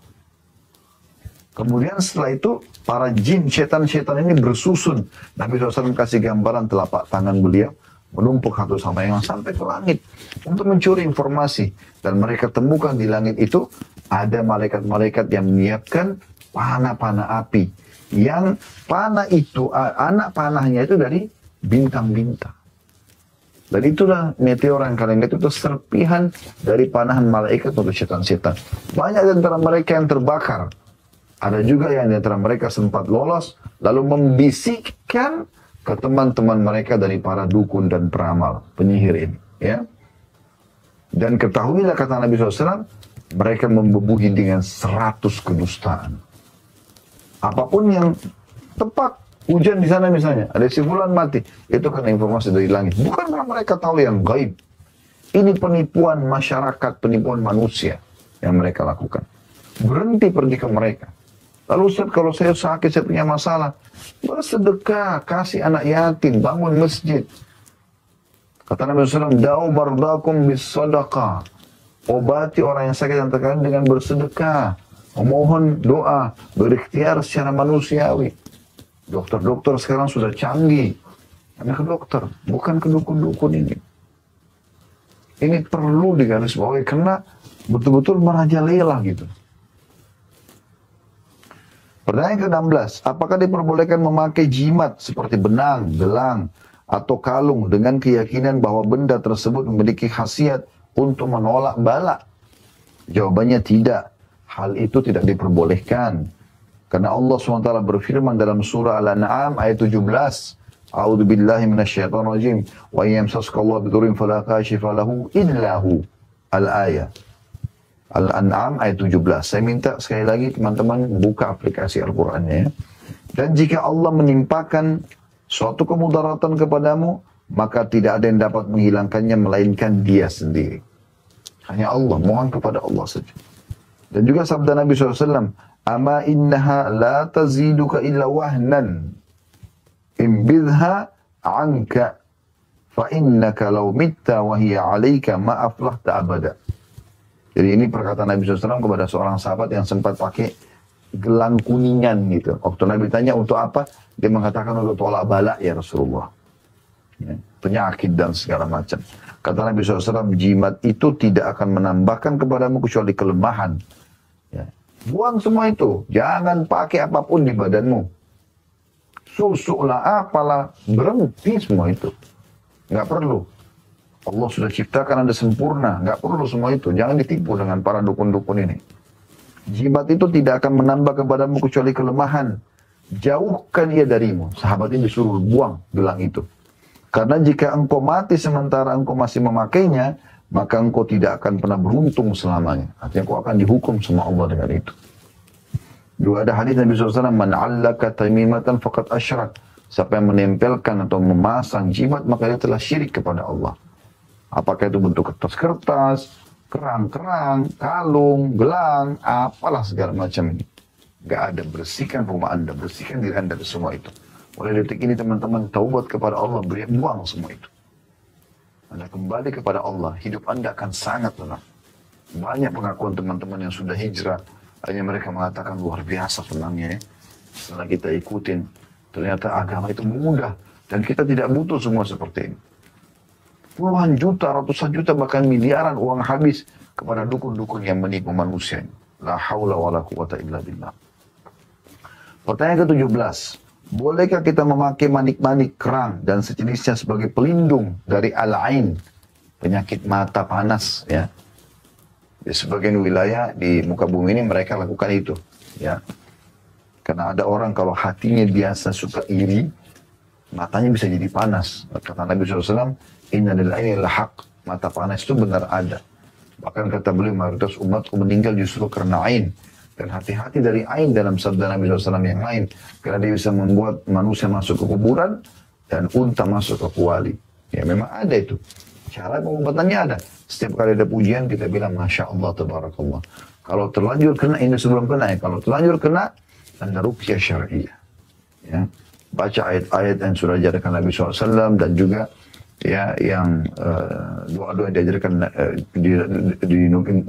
Kemudian setelah itu, para jin, setan-setan ini bersusun. Nabi SAW kasih gambaran telapak tangan beliau, menumpuk satu sama yang sampai ke langit, untuk mencuri informasi. Dan mereka temukan di langit itu, ada malaikat-malaikat yang menyiapkan panah-panah api. Yang panah itu, anak panahnya itu dari bintang-bintang. Dan itulah meteor yang kalian lihat, itu serpihan dari panahan malaikat untuk setan-setan. Banyak di antara mereka yang terbakar. Ada juga yang di antara mereka sempat lolos, lalu membisikkan ke teman-teman mereka dari para dukun dan peramal, penyihir ini. Ya. Dan ketahuilah, kata Nabi SAW, mereka membubuhi dengan 100 kedustaan. Apapun yang tepat, hujan di sana misalnya, ada si fulan mati, itu karena informasi dari langit. Bukan karena mereka tahu yang gaib. Ini penipuan masyarakat, penipuan manusia yang mereka lakukan. Berhenti pergi ke mereka. Lalu Ustaz, kalau saya sakit, saya punya masalah, bersedekah, kasih anak yatim, bangun masjid. Kata Nabi SAW, da'u bardakum bis sadaqah. Obati orang yang sakit dan terkadang dengan bersedekah. Memohon doa, berikhtiar secara manusiawi. Dokter-dokter sekarang sudah canggih. Hanya ke dokter, bukan ke dukun-dukun ini. Ini perlu digarisbawahi karena betul-betul merajalela gitu. Pertanyaan ke-16, apakah diperbolehkan memakai jimat seperti benang, gelang, atau kalung dengan keyakinan bahwa benda tersebut memiliki khasiat untuk menolak bala? Jawabannya tidak. Hal itu tidak diperbolehkan. Karena Allah SWT berfirman dalam surah Al-An'am ayat 17. A'udzu billahi minasyaitonir rajim. Wa yamsaskallahu bidurrin fala kashifa lahu illa hu. Al-ayah. Al-An'am ayat 17. Saya minta sekali lagi teman-teman buka aplikasi Al-Qur'annya ya. Dan jika Allah menimpakan suatu kemudaratan kepadamu, maka tidak ada yang dapat menghilangkannya melainkan Dia sendiri. Hanya Allah, mohon kepada Allah saja. Dan juga sabda Nabi SAW, Ama innaha la taziduka illa wahnan, imbidha anka, fa innaka law mitta wa hiya alaika ma aflahta abada. Jadi ini perkataan Nabi SAW kepada seorang sahabat yang sempat pakai gelang kuningan gitu. Waktu Nabi tanya untuk apa, dia mengatakan untuk tolak bala ya Rasulullah. Ya, penyakit dan segala macam. Kata Nabi SAW, jimat itu tidak akan menambahkan kepadamu kecuali kelemahan. Ya. Buang semua itu. Jangan pakai apapun di badanmu. Susu lah, apalah. Berhenti semua itu. Nggak perlu. Allah sudah ciptakan Anda sempurna. Nggak perlu semua itu. Jangan ditipu dengan para dukun-dukun ini. Jimat itu tidak akan menambah kepadamu kecuali kelemahan. Jauhkan ia darimu. Sahabat ini disuruh buang gelang itu. Karena jika engkau mati sementara engkau masih memakainya, maka engkau tidak akan pernah beruntung selamanya. Artinya engkau akan dihukum sama Allah dengan itu. Juga ada hadis Nabi SAW, man 'allaka tamimatan faqad asyrak. Siapa yang menempelkan atau memasang jimat, maka dia telah syirik kepada Allah. Apakah itu bentuk kertas-kertas, kerang-kerang, kalung, gelang, apalah segala macam ini. Gak ada, bersihkan rumah Anda, bersihkan diri Anda dari semua itu. Mulai detik ini teman-teman, taubat kepada Allah, buang semua itu. Anda kembali kepada Allah, hidup Anda akan sangat tenang. Banyak pengakuan teman-teman yang sudah hijrah, hanya mereka mengatakan luar biasa tenangnya ya. Setelah kita ikutin, ternyata agama itu mudah. Dan kita tidak butuh semua seperti ini. Puluhan juta, ratusan juta, bahkan miliaran uang habis kepada dukun-dukun yang menipu manusia. La haula wa la quwata illa billah. Pertanyaan ke-17. Bolehkah kita memakai manik-manik kerang dan sejenisnya sebagai pelindung dari al-ain, penyakit mata panas ya? Di sebagian wilayah di muka bumi ini mereka lakukan itu ya. Karena ada orang kalau hatinya biasa suka iri, matanya bisa jadi panas. Kata Nabi SAW, inna lil aini lahaq, mata panas itu benar ada. Bahkan kata beliau, mayoritas umatku meninggal justru karena ain. Dan hati-hati dari ain dalam sabda Nabi SAW yang lain. Karena dia bisa membuat manusia masuk ke kuburan dan unta masuk ke kuali. Ya memang ada itu. Cara pengobatannya ada. Setiap kali ada pujian kita bilang Masya Allah, Tabarakallah. Kalau terlanjur kena, ini sebelum kena ya. Kalau terlanjur kena, Anda ruqyah syariah. Ya. Baca ayat-ayat yang sudah diajarkan Nabi SAW dan juga ya yang doa-doa yang diajarkan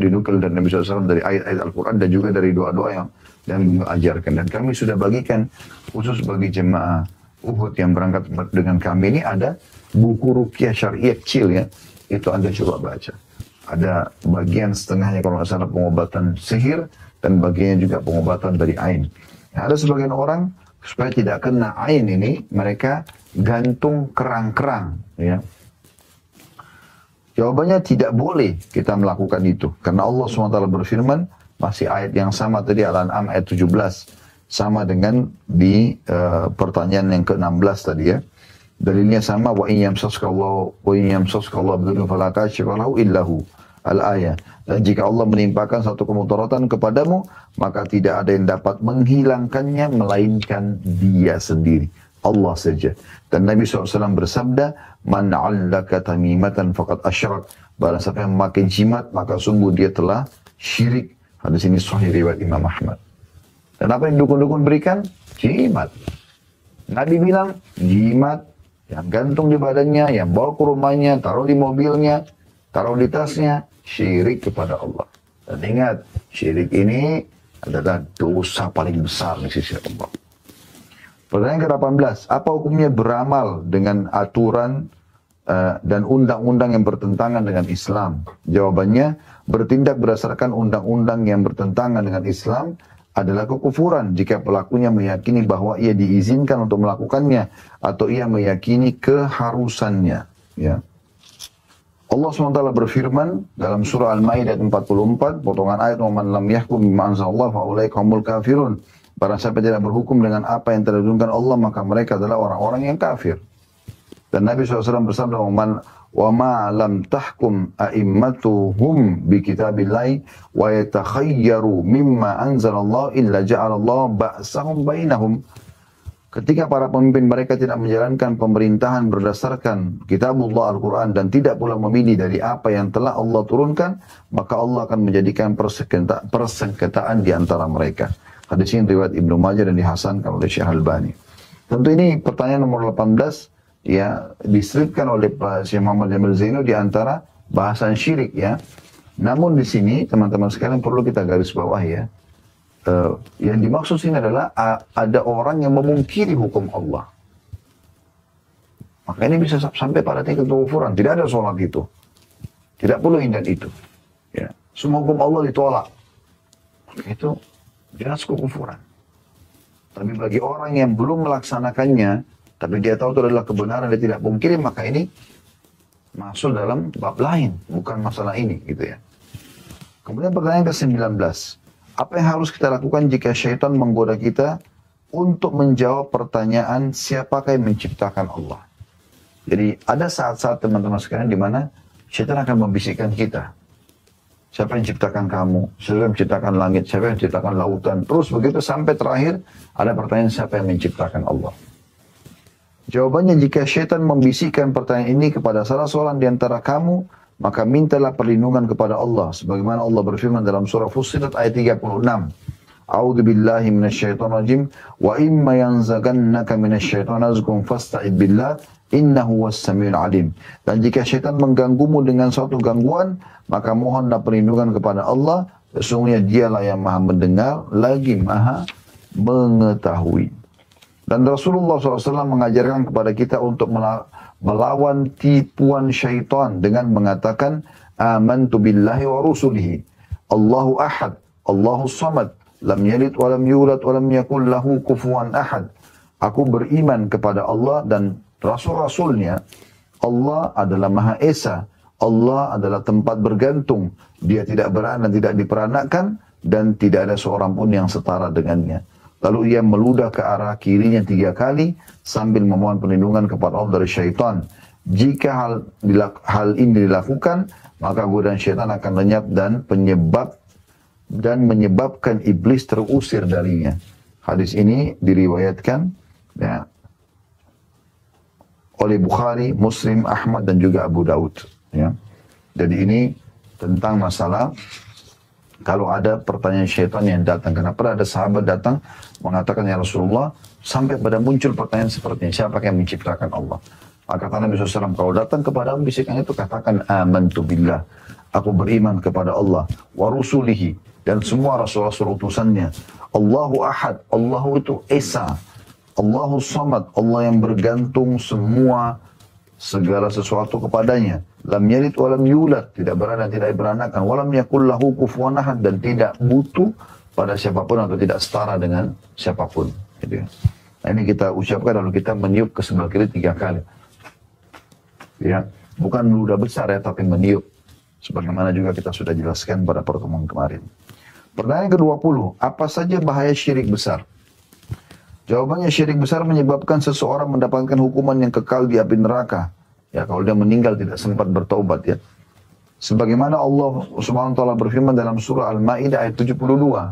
dinukil dari Nabi SAW dari ayat-ayat Al-Quran dan juga dari doa-doa yang diajarkan. Dan kami sudah bagikan khusus bagi jemaah Uhud yang berangkat dengan kami ini ada buku ruqyah syariah kecil ya. Itu Anda coba baca. Ada bagian setengahnya kalau nggak salah pengobatan sihir dan bagiannya juga pengobatan dari ain. Nah, ada sebagian orang supaya tidak kena ain ini mereka gantung kerang-kerang ya. Jawabannya tidak boleh kita melakukan itu karena Allah SWT berfirman masih ayat yang sama tadi Al-An'am ayat 17 sama dengan di pertanyaan yang ke-16 tadi ya. Dalilnya sama wa in yamsaska Allah bidurrin fala kashifa lahu illa hu al-ayah. Dan jika Allah menimpakan satu kemudaratan kepadamu, maka tidak ada yang dapat menghilangkannya melainkan Dia sendiri, Allah saja. Dan Nabi SAW bersabda, "Man 'allaka tamimatan faqad asyrak." Barang siapa yang memakai jimat, maka sungguh dia telah syirik. Hadis ini sahih riwayat Imam Ahmad. Dan apa yang dukun-dukun berikan? Jimat. Nabi bilang, jimat yang gantung di badannya, yang bawa ke rumahnya, taruh di mobilnya, taruh di tasnya, syirik kepada Allah. Dan ingat, syirik ini adalah dosa paling besar di sisi Allah. Pertanyaan ke-18, apa hukumnya beramal dengan aturan dan undang-undang yang bertentangan dengan Islam? Jawabannya, bertindak berdasarkan undang-undang yang bertentangan dengan Islam adalah kekufuran jika pelakunya meyakini bahwa ia diizinkan untuk melakukannya atau ia meyakini keharusannya. Ya. Allah SWT berfirman dalam surah Al-Maidah 44, potongan ayat "Man lam yahkum bima anzalallah fa ulaika humul kafirun." Barang siapa tidak berhukum dengan apa yang telah diturunkan Allah, maka mereka adalah orang-orang yang kafir. Dan Nabi SAW bersabda, "Wa ma lam tahkum a'immatuhum bi kitabillahi wa yatakhayyaru mimma anzalallah illa ja'alallahu ba'sahum bainahum." Ketika para pemimpin mereka tidak menjalankan pemerintahan berdasarkan kitabullah Al-Quran dan tidak pula memilih dari apa yang telah Allah turunkan, maka Allah akan menjadikan persengketaan di antara mereka. Hadis ini riwayat Ibnu Majah dan dihasankan oleh Syekh Albani. Tentu ini pertanyaan nomor 18 ya diselipkan oleh Pak Syekh Muhammad Jamil Zaino di antara bahasan syirik ya. Namun di sini teman-teman sekalian perlu kita garis bawah ya. Yang dimaksud sini adalah ada orang yang memungkiri hukum Allah. Maka ini bisa sampai pada tingkat kekufuran. Tidak ada sholat itu. Tidak perlu dan itu. Ya. Semua hukum Allah ditolak. Maka itu jelas kekufuran. Tapi bagi orang yang belum melaksanakannya, tapi dia tahu itu adalah kebenaran, dia tidak pungkiri, maka ini masuk dalam bab lain, bukan masalah ini, gitu ya. Kemudian pertanyaan ke-19, apa yang harus kita lakukan jika syaitan menggoda kita untuk menjawab pertanyaan siapakah yang menciptakan Allah? Jadi ada saat-saat teman-teman sekalian di mana syaitan akan membisikkan kita. Siapa yang ciptakan kamu? Siapa yang menciptakan langit? Siapa yang menciptakan lautan? Terus begitu sampai terakhir ada pertanyaan, siapa yang menciptakan Allah? Jawabannya, jika syaitan membisikkan pertanyaan ini kepada salah seorang di antara kamu, maka mintalah perlindungan kepada Allah. Sebagaimana Allah berfirman dalam surah Fussilat ayat 36. A'udzu billahi minasyaitonir rajim wa imma yanzaghannaka minasyaitonir nazghun fasta'id billah innahu was-samiul alim. Dan jika syaitan mengganggumu dengan suatu gangguan, maka mohonlah perlindungan kepada Allah. Sesungguhnya dialah yang maha mendengar lagi maha mengetahui. Dan Rasulullah SAW mengajarkan kepada kita untuk melawan tipuan syaitan dengan mengatakan amantu billahi wa rusulihi. Allahu ahad, Allahu samad, lam yalid wa lam yulad wa lam yakul lahu kufuwan ahad. Aku beriman kepada Allah dan Rasul-Rasulnya. Allah adalah Maha Esa. Allah adalah tempat bergantung. Dia tidak beranak dan tidak diperanakan. Dan tidak ada seorang pun yang setara dengannya. Lalu ia meludah ke arah kirinya 3 kali. Sambil memohon perlindungan kepada Allah dari syaitan. Jika hal ini dilakukan, maka godaan syaitan akan lenyap dan menyebabkan iblis terusir darinya. Hadis ini diriwayatkan ya, oleh Bukhari, Muslim, Ahmad dan juga Abu Daud. Ya. Jadi ini tentang masalah kalau ada pertanyaan syaitan yang datang. Kenapa ada sahabat datang mengatakan, ya Rasulullah, sampai pada muncul pertanyaan seperti ini, siapa yang menciptakan Allah? Maka kata Nabi SAW, kalau datang kepada bisikan itu, katakan amantu billah. Aku beriman kepada Allah. Wa rusulihi. Dan semua rasul-rasul utusannya. Allahu ahad. Allahu itu Esa. Allahu samad. Allah yang bergantung segala sesuatu kepadanya. Lam yalid wa lam yulad. Tidak beranak, tidak beranakan. Wa lam yakul lahu kufuwan ahad. Dan tidak butuh pada siapapun atau tidak setara dengan siapapun. Gitu ya. Nah, ini kita ucapkan lalu kita meniup ke sebelah kiri 3 kali. Ya, bukan ludah besar ya, tapi meniup. Sebagaimana juga kita sudah jelaskan pada pertemuan kemarin. Pertanyaan ke-20, apa saja bahaya syirik besar? Jawabannya, syirik besar menyebabkan seseorang mendapatkan hukuman yang kekal di api neraka. Ya, kalau dia meninggal tidak sempat bertaubat ya. Sebagaimana Allah Subhanahu wa taala berfirman dalam surah Al-Maidah ayat 72,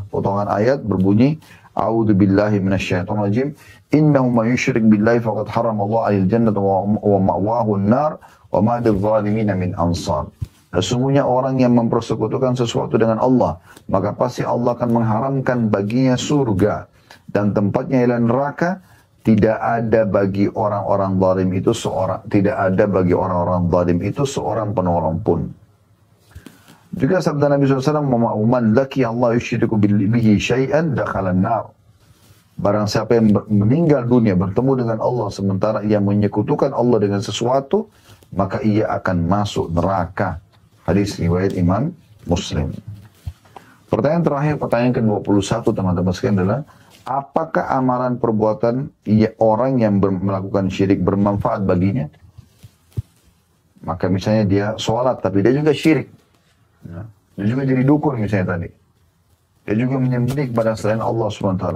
potongan ayat berbunyi, A'udzu billahi minasyaitonir rajim. Innahu may yusyrik billahi faqad haramallahu 'alal jannata wa ma'wahu an-nar wa ma lidh-dhalimin min ansar. Sesungguhnya orang yang mempersekutukan sesuatu dengan Allah, maka pasti Allah akan mengharamkan baginya surga dan tempatnya ialah neraka. Tidak ada bagi orang-orang zalim itu seorang penolong pun. Juga sabda Nabi SAW, "Man laki Allah yusyriku bihi syai'an dakhala an-nar." Barang siapa yang meninggal dunia bertemu dengan Allah sementara ia menyekutukan Allah dengan sesuatu, maka ia akan masuk neraka. Hadis riwayat Imam Muslim. Pertanyaan terakhir, pertanyaan ke-21 teman-teman sekalian adalah, apakah amalan perbuatan orang yang melakukan syirik bermanfaat baginya? Maka misalnya dia sholat tapi dia juga syirik. Ya. Dia juga jadi dukun misalnya tadi. Dia juga menyembelih kepada selain Allah SWT.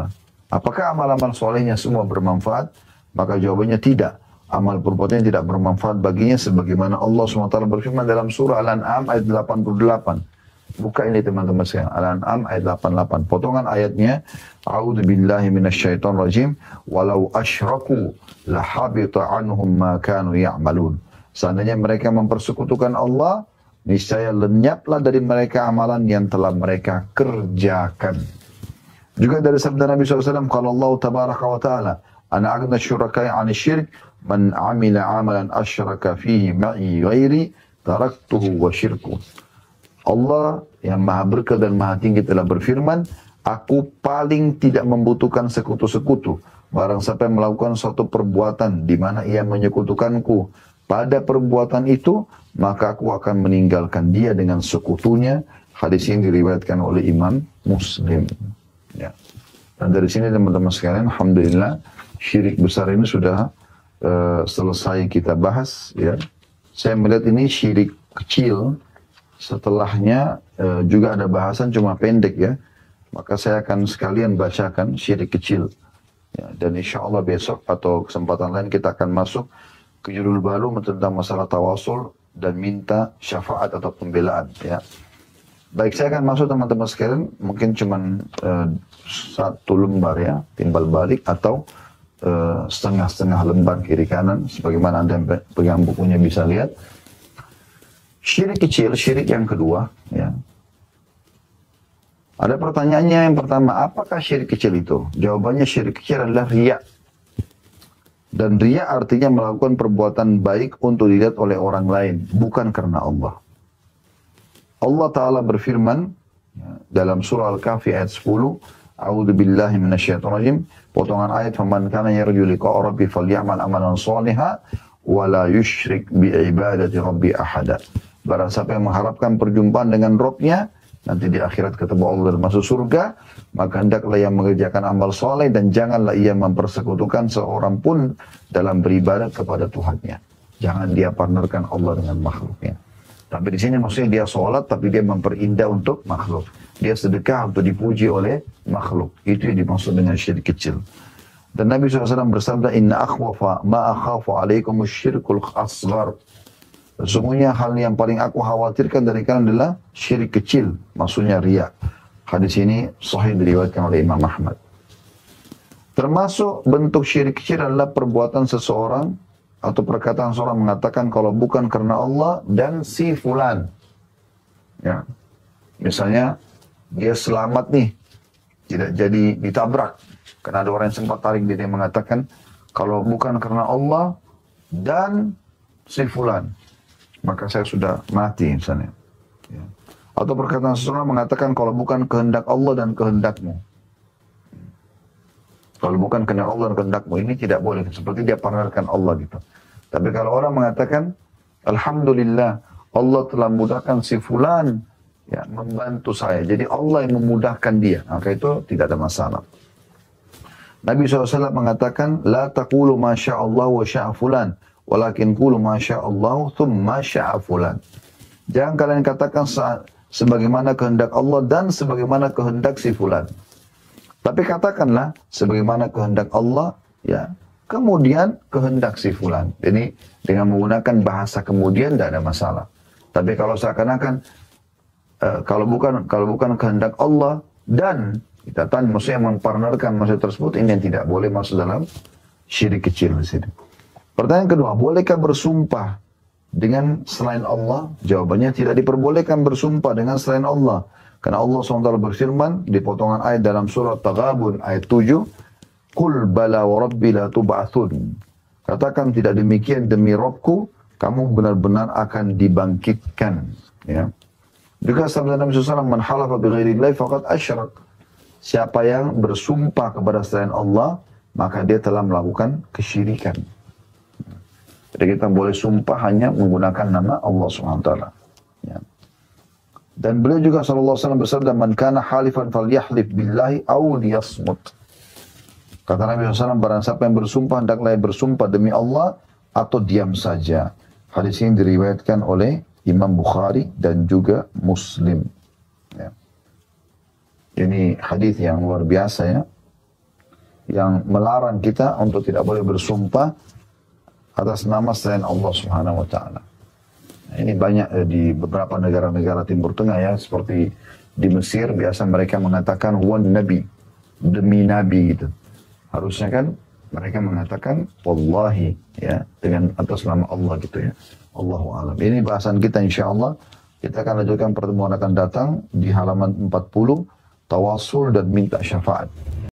Apakah amal-amal solehnya semua bermanfaat? Maka jawabannya tidak. Amal perbuatannya tidak bermanfaat baginya sebagaimana Allah SWT berfirman dalam surah Al-An'am ayat 88. Buka ini teman-teman sekalian. Al-An'am ayat 88. Potongan ayatnya, A'udzu billahi minasyaitonir rajim, walau asyraku lahabita anhum ma kanu ya'malun. Seandainya mereka mempersekutukan Allah, niscaya lenyaplah dari mereka amalan yang telah mereka kerjakan. Juga dari sabda Nabi SAW, kalau Allah tabaraka wa ta'ala, ana agna syurakai 'ani syirk, man 'amila 'amalan asyraka fihi ma'i ghairi, taraktuhu wa syirku. Allah yang maha berkah dan maha tinggi telah berfirman, aku paling tidak membutuhkan sekutu-sekutu. Barang siapa yang melakukan suatu perbuatan di mana ia menyekutukanku pada perbuatan itu, maka aku akan meninggalkan dia dengan sekutunya. Hadis ini diriwayatkan oleh Imam Muslim. Ya. Dan dari sini teman-teman sekalian, alhamdulillah syirik besar ini sudah selesai kita bahas. Ya. Saya melihat ini syirik kecil. Setelahnya juga ada bahasan cuma pendek ya. Maka saya akan sekalian bacakan syirik kecil. Ya, dan insya Allah besok atau kesempatan lain kita akan masuk ke judul baru tentang masalah tawasul dan minta syafaat atau pembelaan, ya. Baik, saya akan masuk teman-teman sekalian, mungkin cuman satu lembar ya, timbal balik atau setengah-setengah lembar kiri kanan, sebagaimana Anda yang pegang bukunya bisa lihat. Syirik kecil, syirik yang kedua, ya. Ada pertanyaannya yang pertama, apakah syirik kecil itu? Jawabannya syirik kecil adalah riya. Dan riya artinya melakukan perbuatan baik untuk dilihat oleh orang lain, bukan karena Allah. Allah Ta'ala berfirman ya, dalam surah Al-Kahfi ayat 10, A'udzu billahi minasyaitonir rajim, potongan ayat, "Faman kana yarju liqa'a rabbi falyamal amalan shalihan wa la yusyrik bi ibadati rabbi ahada." Barang siapa yang mengharapkan perjumpaan dengan Rabb-nya, nanti di akhirat ketemu Allah dan masuk surga, maka hendaklah ia mengerjakan amal soleh dan janganlah ia mempersekutukan seorang pun dalam beribadat kepada Tuhannya. Jangan dia partnerkan Allah dengan makhluknya. Tapi di sini maksudnya dia sholat, tapi dia memperindah untuk makhluk. Dia sedekah untuk dipuji oleh makhluk. Itu yang dimaksud dengan syirik kecil. Dan Nabi SAW bersabda, "Inna akhwafa ma akhafu alaikum syirkul asghar." Sesungguhnya hal yang paling aku khawatirkan dari kalian adalah syirik kecil, maksudnya riya. Hadis ini sahih diriwayatkan oleh Imam Ahmad. Termasuk bentuk syirik kecil adalah perbuatan seseorang atau perkataan seorang mengatakan kalau bukan karena Allah dan si fulan. Ya. Misalnya dia selamat nih, tidak jadi ditabrak. Karena ada orang yang sempat tarik dia mengatakan kalau bukan karena Allah dan si fulan, maka saya sudah mati misalnya. Ya. Atau perkataan seseorang mengatakan kalau bukan kehendak Allah dan kehendakmu. Kalau bukan kehendak Allah dan kehendakmu, ini tidak boleh. Seperti dia partnerkan Allah gitu. Tapi kalau orang mengatakan, Alhamdulillah, Allah telah mudahkan si fulan ya, membantu saya. Jadi Allah yang memudahkan dia. Maka itu tidak ada masalah. Nabi SAW mengatakan, La taqulu ma sya'allah wa sya'a fulan. Walakin qulu ma sya'allahu thumma sya'a fulan. Jangan kalian katakan sebagaimana kehendak Allah dan sebagaimana kehendak si fulan. Tapi katakanlah sebagaimana kehendak Allah, ya, kemudian kehendak si fulan. Jadi dengan menggunakan bahasa kemudian tidak ada masalah. Tapi kalau seakan-akan kalau bukan kehendak Allah dan kita tanya maksudnya mempartnerkan maksud tersebut, ini yang tidak boleh masuk dalam syirik kecil di sini. Pertanyaan kedua, bolehkah bersumpah dengan selain Allah? Jawabannya tidak diperbolehkan bersumpah dengan selain Allah. Karena Allah SWT berfirman di potongan ayat dalam surah Taghabun ayat 7, Qul bala wa rabbi la tub'atsun. Katakan tidak demikian demi Rabbku, kamu benar-benar akan dibangkitkan. Ya. Juga sabda Nabi SAW, Man halafa bi ghairillahi faqad asyrak. Siapa yang bersumpah kepada selain Allah, maka dia telah melakukan kesyirikan. Jadi kita boleh sumpah hanya menggunakan nama Allah SWT. Ya. Dan beliau juga SAW bersabda, Man kana halifan falyahlif billahi aw liyasmut. Kata Nabi SAW, barang siapa yang bersumpah, hendaklah bersumpah demi Allah atau diam saja. Hadis ini diriwayatkan oleh Imam Bukhari dan juga Muslim. Ya. Ini hadis yang luar biasa ya, yang melarang kita untuk tidak boleh bersumpah atas nama selain Allah Subhanahu wa taala. Nah, ini banyak di beberapa negara-negara Timur Tengah ya, seperti di Mesir biasa mereka mengatakan wan nabi, demi nabi gitu. Harusnya kan mereka mengatakan wallahi ya, dengan atas nama Allah gitu ya. Allahu a'lam. Ini bahasan kita insyaallah. Kita akan lanjutkan pertemuan akan datang di halaman 40, tawasul dan minta syafaat.